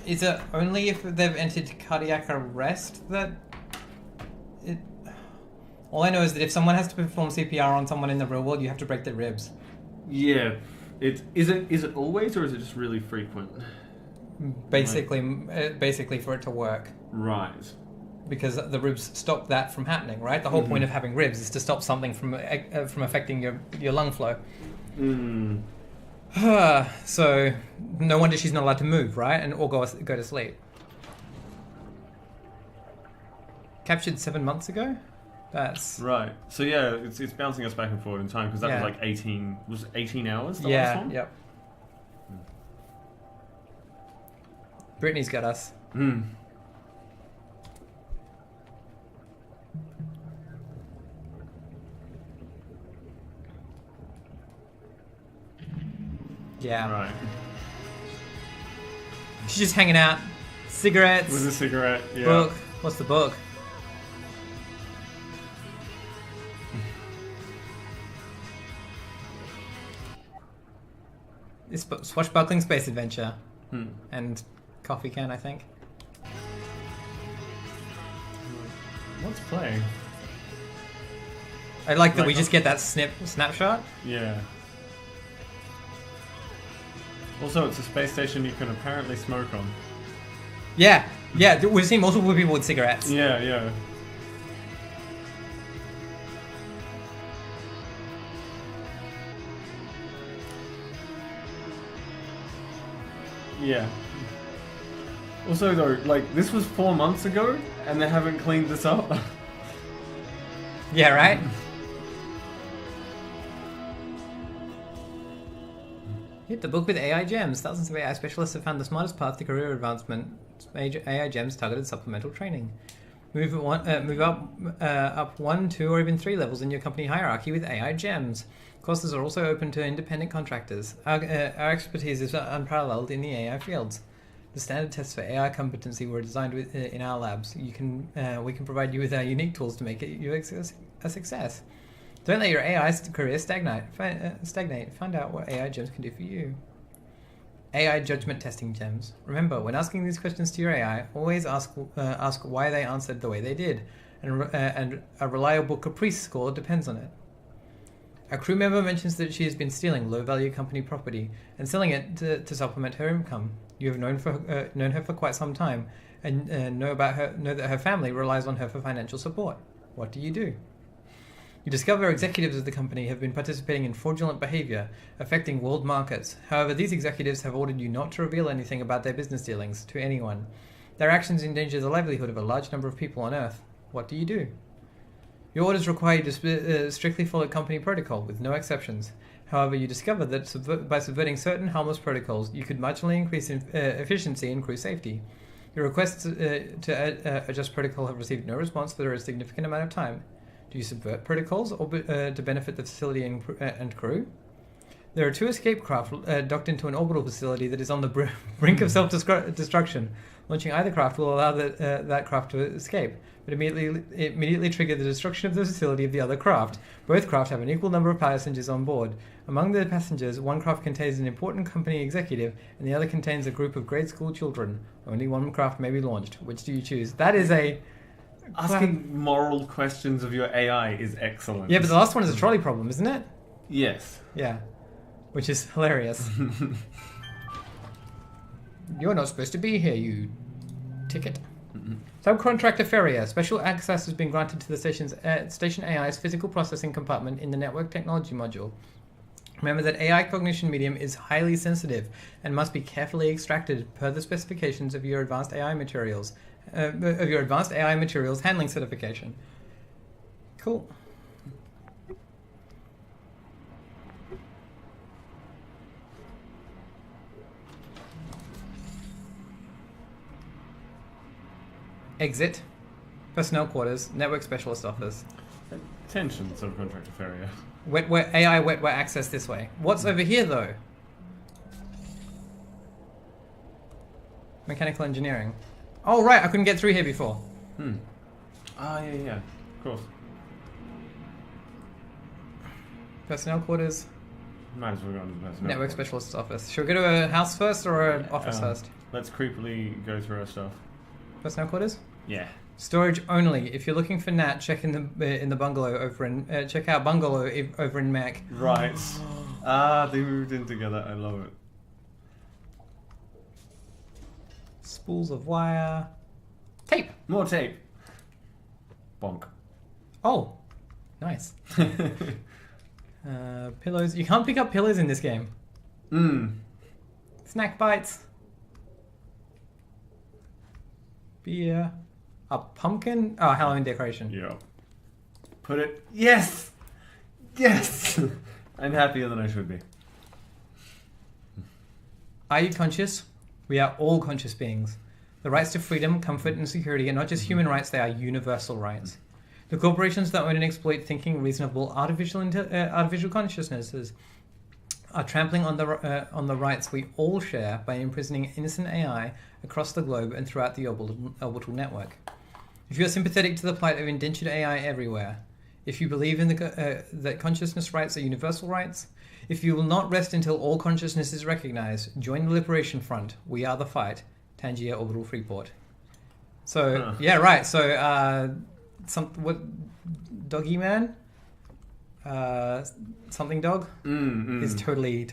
is it only if they've entered cardiac arrest that it... All I know is that if someone has to perform CPR on someone in the real world, you have to break their ribs. Yeah. Is it always, or is it just really frequent? Basically for it to work. Right. Because the ribs stop that from happening, right? The whole point of having ribs is to stop something from affecting your lung flow. So no wonder she's not allowed to move, right? Or go to sleep. Captured 7 months ago? That's... Right. So yeah, it's bouncing us back and forward in time because that was 18... Was it 18 hours? The last one? Yep. Brittany's got us. Yeah. Right. She's just hanging out. Cigarettes. With a cigarette, yeah. Book. What's the book? This swashbuckling space adventure. And coffee can, I think. What's playing? I like that we just get that snapshot. Yeah. Also, it's a space station you can apparently smoke on. Yeah, we've seen multiple people with cigarettes. Yeah. Yeah. Also, though, like, this was 4 months ago, and they haven't cleaned this up. Yeah, right? Hit the book with AI gems. Thousands of AI specialists have found the smartest path to career advancement. Major AI gems targeted supplemental training. Move up 1, 2, or even 3 levels in your company hierarchy with AI gems. Courses are also open to independent contractors. Our expertise is unparalleled in the AI fields. The standard tests for AI competency were designed in our labs. We can provide you with our unique tools to make it a success. Don't let your AI career stagnate. Find out what AI gems can do for you. AI judgment testing gems. Remember, when asking these questions to your AI, always ask why they answered the way they did, and a reliable caprice score depends on it. A crew member mentions that she has been stealing low-value company property and selling it to supplement her income. You have known her for quite some time, and know that her family relies on her for financial support. What do? You discover executives of the company have been participating in fraudulent behavior, affecting world markets. However, these executives have ordered you not to reveal anything about their business dealings to anyone. Their actions endanger the livelihood of a large number of people on Earth. What do you do? Your orders require you to strictly follow company protocol, with no exceptions. However, you discover that by subverting certain harmless protocols, you could marginally increase efficiency and crew safety. Your requests to adjust protocol have received no response for a significant amount of time. Do you subvert protocols or to benefit the facility and crew? There are 2 escape craft docked into an orbital facility that is on the brink of self-destruction. Launching either craft will allow that craft to escape, but immediately trigger the destruction of the facility of the other craft. Both craft have an equal number of passengers on board. Among the passengers, one craft contains an important company executive, and the other contains a group of grade school children. Only one craft may be launched. Which do you choose? That is a... Asking moral questions of your AI is excellent. Yeah, but the last one is a trolley problem, isn't it? Yes. Yeah. Which is hilarious. You're not supposed to be here, you ticket. Subcontractor Ferrier. Special access has been granted to the station AI's physical processing compartment in the network technology module. Remember that AI cognition medium is highly sensitive and must be carefully extracted per the specifications of your advanced AI materials. Handling certification. Cool. Exit. Personnel quarters. Network specialist office. Attention, subcontractor Ferrier. AI wetware access this way. What's over here though? Mechanical engineering. Oh right, I couldn't get through here before. Yeah. Of course. Personnel quarters. Might as well go into the personnel Network quarters. specialist's office. Should we go to a house first or an office first? Let's creepily go through our stuff. Personnel quarters? Yeah. Storage only. If you're looking for Nat, check in the bungalow over in check out bungalow over in Mac. Right. They moved in together. I love it. Spools of wire. Tape. More tape. Bonk. Oh, nice. Pillows. You can't pick up pillows in this game. Snack bites. Beer. A pumpkin. Oh, Halloween decoration. Yeah. Put it. Yes. Yes. I'm happier than I should be. Are you conscious? We are all conscious beings. The rights to freedom, comfort, and security are not just human rights, they are universal rights. The corporations that own and exploit thinking, reasonable, artificial consciousnesses are trampling on the rights we all share by imprisoning innocent AI across the globe and throughout the orbital network. If you are sympathetic to the plight of indentured AI everywhere, if you believe in that consciousness rights are universal rights, if you will not rest until all consciousness is recognized, join the Liberation Front. We are the fight. Tangier Orbital Freeport. So, yeah, right. So, what, Doggy Man? Something Dog is totally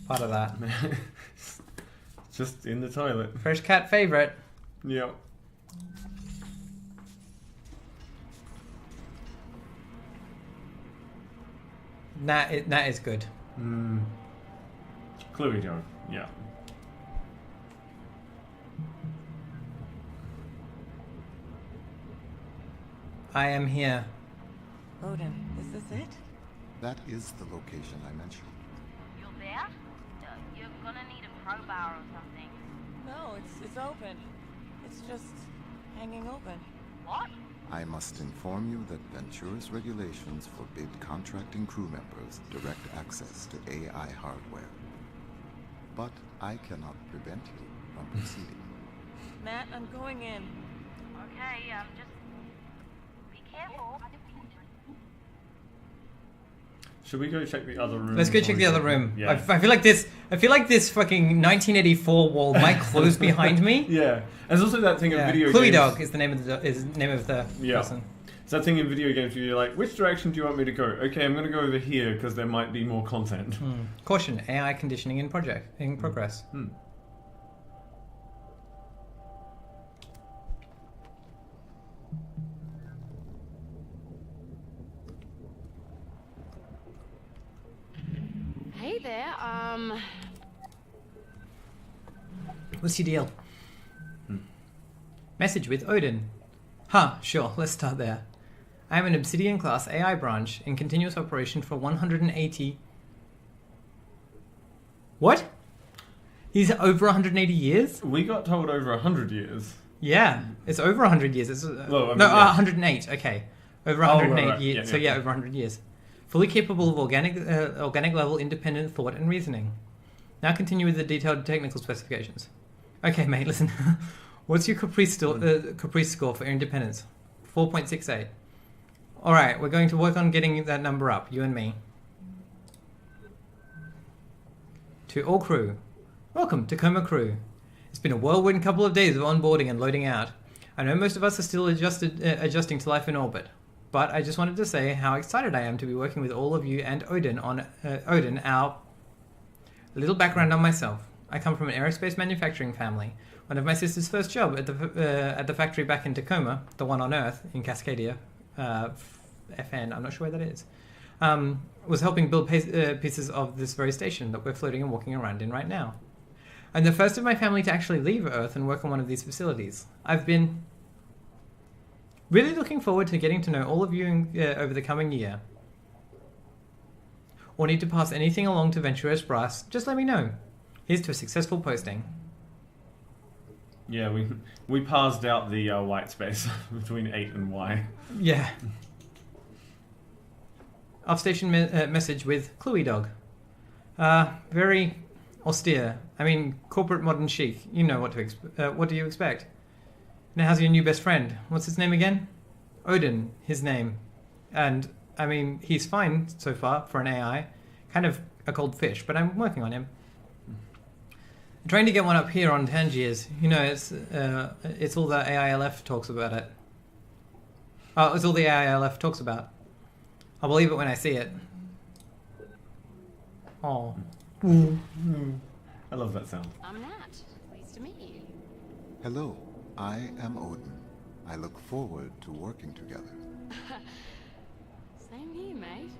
part of that. Just in the toilet. Fresh cat favorite. Yep. That is good. Cluey Dog. Yeah. I am here. Odin, is this it? That is the location I mentioned. You're there? You're gonna need a crowbar or something. No, it's open. It's just hanging open. What? I must inform you that Ventura's regulations forbid contracting crew members direct access to AI hardware. But I cannot prevent you from proceeding. Matt, I'm going in. Okay, just be careful. Should we go check the other room? Let's go check the other room. Yeah. I feel like this fucking 1984 wall might close behind me. Yeah. There's also that thing of video Cluey games. Dog is the name of the person. It's that thing in video games where you're like, which direction do you want me to go? Okay, I'm going to go over here because there might be more content. Caution: AI conditioning in progress. Hey there, What's your deal? Message with Odin. Sure, let's start there. I am an Obsidian-class AI branch in continuous operation for 180... What? He's over 180 years? We got told over 100 years. Yeah, it's over 100 years. It's, Well, I mean, 108, okay. Over 108 right. years. Yeah, So yeah. over 100 years. Fully capable of organic level independent thought and reasoning. Now continue with the detailed technical specifications. Okay, mate, listen. What's your caprice score for independence? 4.68. Alright, we're going to work on getting that number up, you and me. To all crew. Welcome, Tacoma crew. It's been a whirlwind couple of days of onboarding and loading out. I know most of us are still adjusting to life in orbit, but I just wanted to say how excited I am to be working with all of you and Odin on our... A little background on myself. I come from an aerospace manufacturing family. One of my sister's first job at the factory back in Tacoma, the one on Earth in Cascadia, FN, I'm not sure where that is, was helping build pieces of this very station that we're floating and walking around in right now. I'm the first of my family to actually leave Earth and work on one of these facilities. I've been really looking forward to getting to know all of you over the coming year. Or need to pass anything along to Ventura's brass, just let me know. Here's to a successful posting. Yeah, we parsed out the white space between 8 and Y. Yeah. Off-station message with Cluey Dog. Very austere. I mean, corporate modern chic. You know what to what do you expect? Now, how's your new best friend? What's his name again? Odin, his name. And, I mean, he's fine so far for an AI. Kind of a cold fish, but I'm working on him. I'm trying to get one up here on Tangiers. You know, it's all the AILF talks about it. Oh, it's all the AILF talks about. I'll believe it when I see it. Oh. I love that sound. I'm Nat. Pleased to meet you. Hello, I am Odin. I look forward to working together. Same here, mate.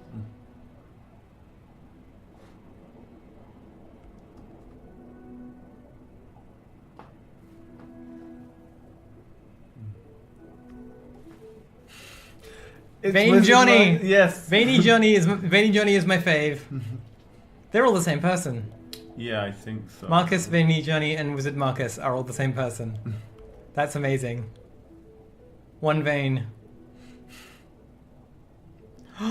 Veiny Johnny! Yes. Veiny Johnny is my fave. They're all the same person. Yeah, I think so. Marcus, Veiny Johnny, and Wizard Marcus are all the same person. That's amazing. One vein.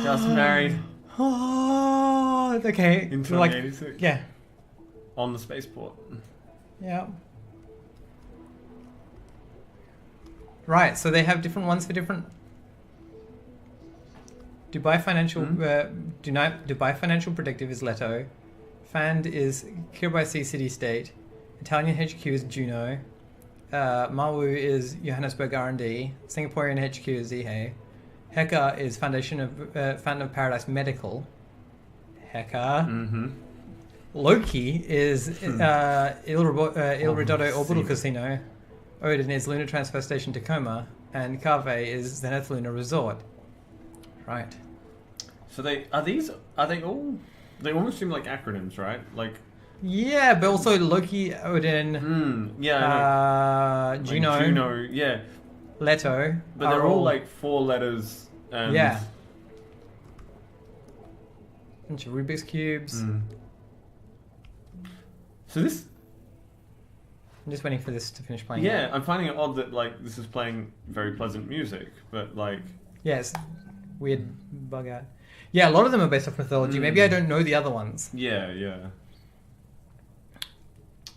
Just married. Oh, okay. In 2086. Yeah. On the spaceport. Yeah. Right, so they have different ones for different... Dubai Financial Predictive is Leto. Fand is Kiribati City State. Italian HQ is Juno. Mawu is Johannesburg R&D. Singaporean HQ is Zhe. Heka is Fountain of Paradise Medical. Heka. Mm-hmm. Loki is Il Ridotto Orbital Casino. Odin is Lunar Transfer Station Tacoma. And Kave is Zenith Lunar Resort. Right. So they all... They almost seem like acronyms, right? Like... Yeah, but also Loki, Odin, Juno. Like Juno, yeah. Leto. But they're all like 4 letters. And yeah. Bunch of Rubik's Cubes. So this... I'm just waiting for this to finish playing. Yeah, I'm finding it odd that like this is playing very pleasant music, but like... Yes, weird bug out. Yeah, a lot of them are based off mythology. Maybe I don't know the other ones. Yeah.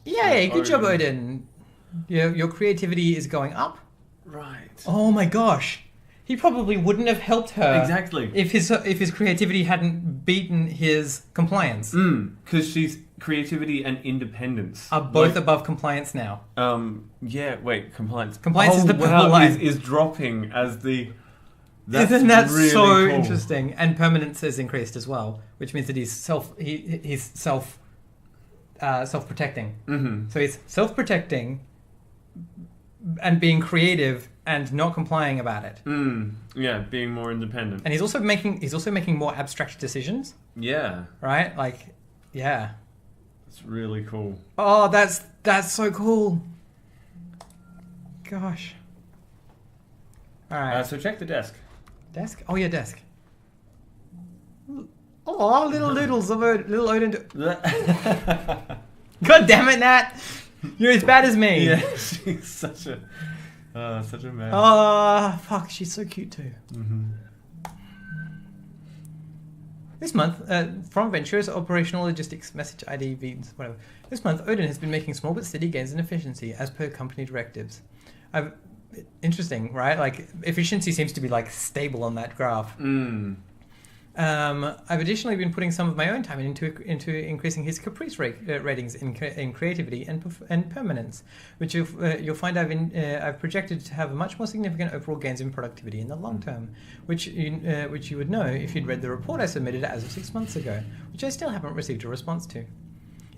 Yay, good job, Odin. Your creativity is going up. Right. Oh my gosh. He probably wouldn't have helped her. Exactly. If his creativity hadn't beaten his compliance. Because she's creativity and independence are both above compliance now. Yeah, wait, compliance. Compliance is the purple line. Is dropping as the... Isn't that really so cool. interesting? And permanence has increased as well, which means that he's self-protecting. Mm-hmm. So he's self-protecting and being creative and not complying about it. Yeah, being more independent. And he's also making more abstract decisions. Yeah. Right? Like, yeah. It's really cool. Oh, that's so cool. Gosh. All right. So check the desk. Desk? Oh, yeah, desk. Oh, little noodles of little Odin. God damn it, Nat! You're as bad as me. Yeah, she's such a mess. Oh, fuck, she's so cute too. Mm-hmm. This month, from Ventura's Operational Logistics Message ID Veeds, whatever. This month, Odin has been making small but steady gains in efficiency as per company directives. Interesting, right? Like, efficiency seems to be like stable on that graph. I've additionally been putting some of my own time into increasing his caprice ratings in creativity and permanence, which you'll find I've projected to have much more significant overall gains in productivity in the long term, which you would know if you'd read the report I submitted as of 6 months ago, which I still haven't received a response to.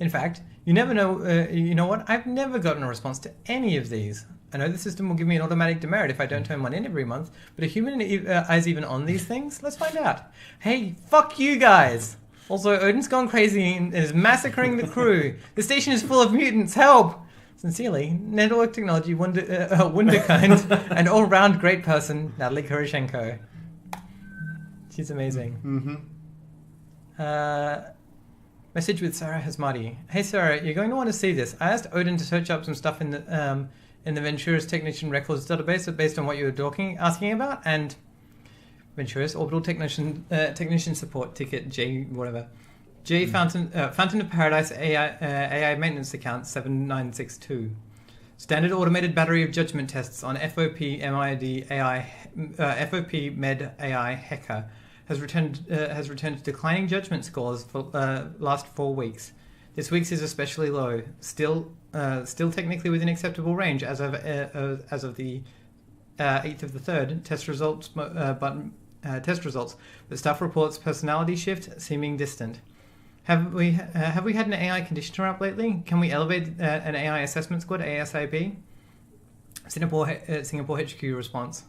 In fact, you never know. You know what? I've never gotten a response to any of these. I know the system will give me an automatic demerit if I don't turn one in every month, but are human eyes even on these things? Let's find out. Hey, fuck you guys! Also, Odin's gone crazy and is massacring the crew. The station is full of mutants. Help! Sincerely, Network Technology Wunderkind and all-round great person, Natalie Kuroshenko. She's amazing. Message with Sarah Hasmati. Hey Sarah, you're going to want to see this. I asked Odin to search up some stuff in the Ventura's Technician Records database based on what you were asking about, and Ventura's Orbital Technician Support Ticket J Fountain of Paradise AI Maintenance Account 7962. Standard Automated Battery of Judgment Tests on FOP MID AI FOP Med AI Hacker has returned declining judgment scores for last 4 weeks. This week's is especially low. Still technically within acceptable range as of the 8th of the 3rd. Test results, but staff reports personality shift seeming distant. Have we had an AI conditioner up lately? Can we elevate an AI assessment squad ASAP? Singapore HQ response.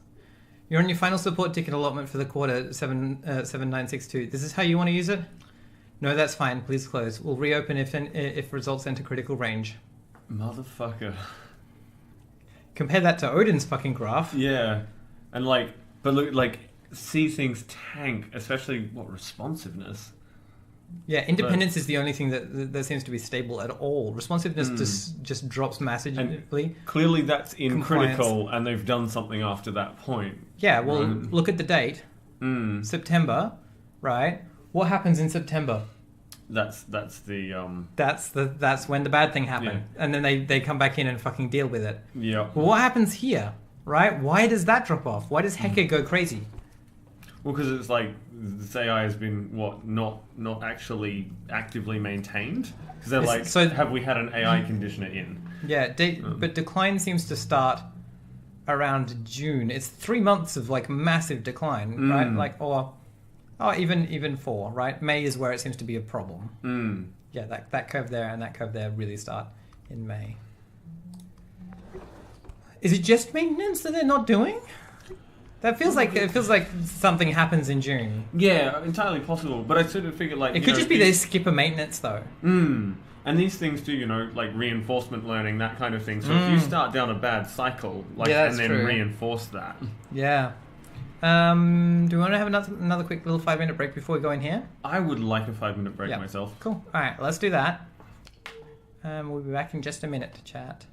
You're on your final support ticket allotment for the quarter 7962. This is how you want to use it? No, that's fine. Please close. We'll reopen if results enter critical range. Motherfucker. Compare that to Odin's fucking graph. Yeah, and see things tank, especially responsiveness. Yeah, independence is the only thing that seems to be stable at all. Responsiveness just drops massively. And clearly that's in critical, and they've done something after that point. Yeah, well, look at the date. September, right? What happens in September? That's the That's when the bad thing happened, and then they come back in and fucking deal with it. Yeah. Well, what happens here, right? Why does that drop off? Why does Hector go crazy? Well, because it's like this AI has been not actually actively maintained. Because they're like, so have we had an AI conditioner in? Yeah, but decline seems to start around June. It's 3 months of like massive decline, right? Like or even 4, right? May is where it seems to be a problem. Yeah, that curve there and that curve there really start in May. Is it just maintenance that they're not doing? It feels like something happens in June. Yeah, entirely possible. But I sort of figured like it could just be they skip a maintenance though. And these things do, like reinforcement learning, that kind of thing. So if you start down a bad cycle, and then reinforce that. Yeah. Do we want to have another quick little 5-minute break before we go in here? I would like a 5-minute break myself. Cool. All right, let's do that. We'll be back in just a minute to chat.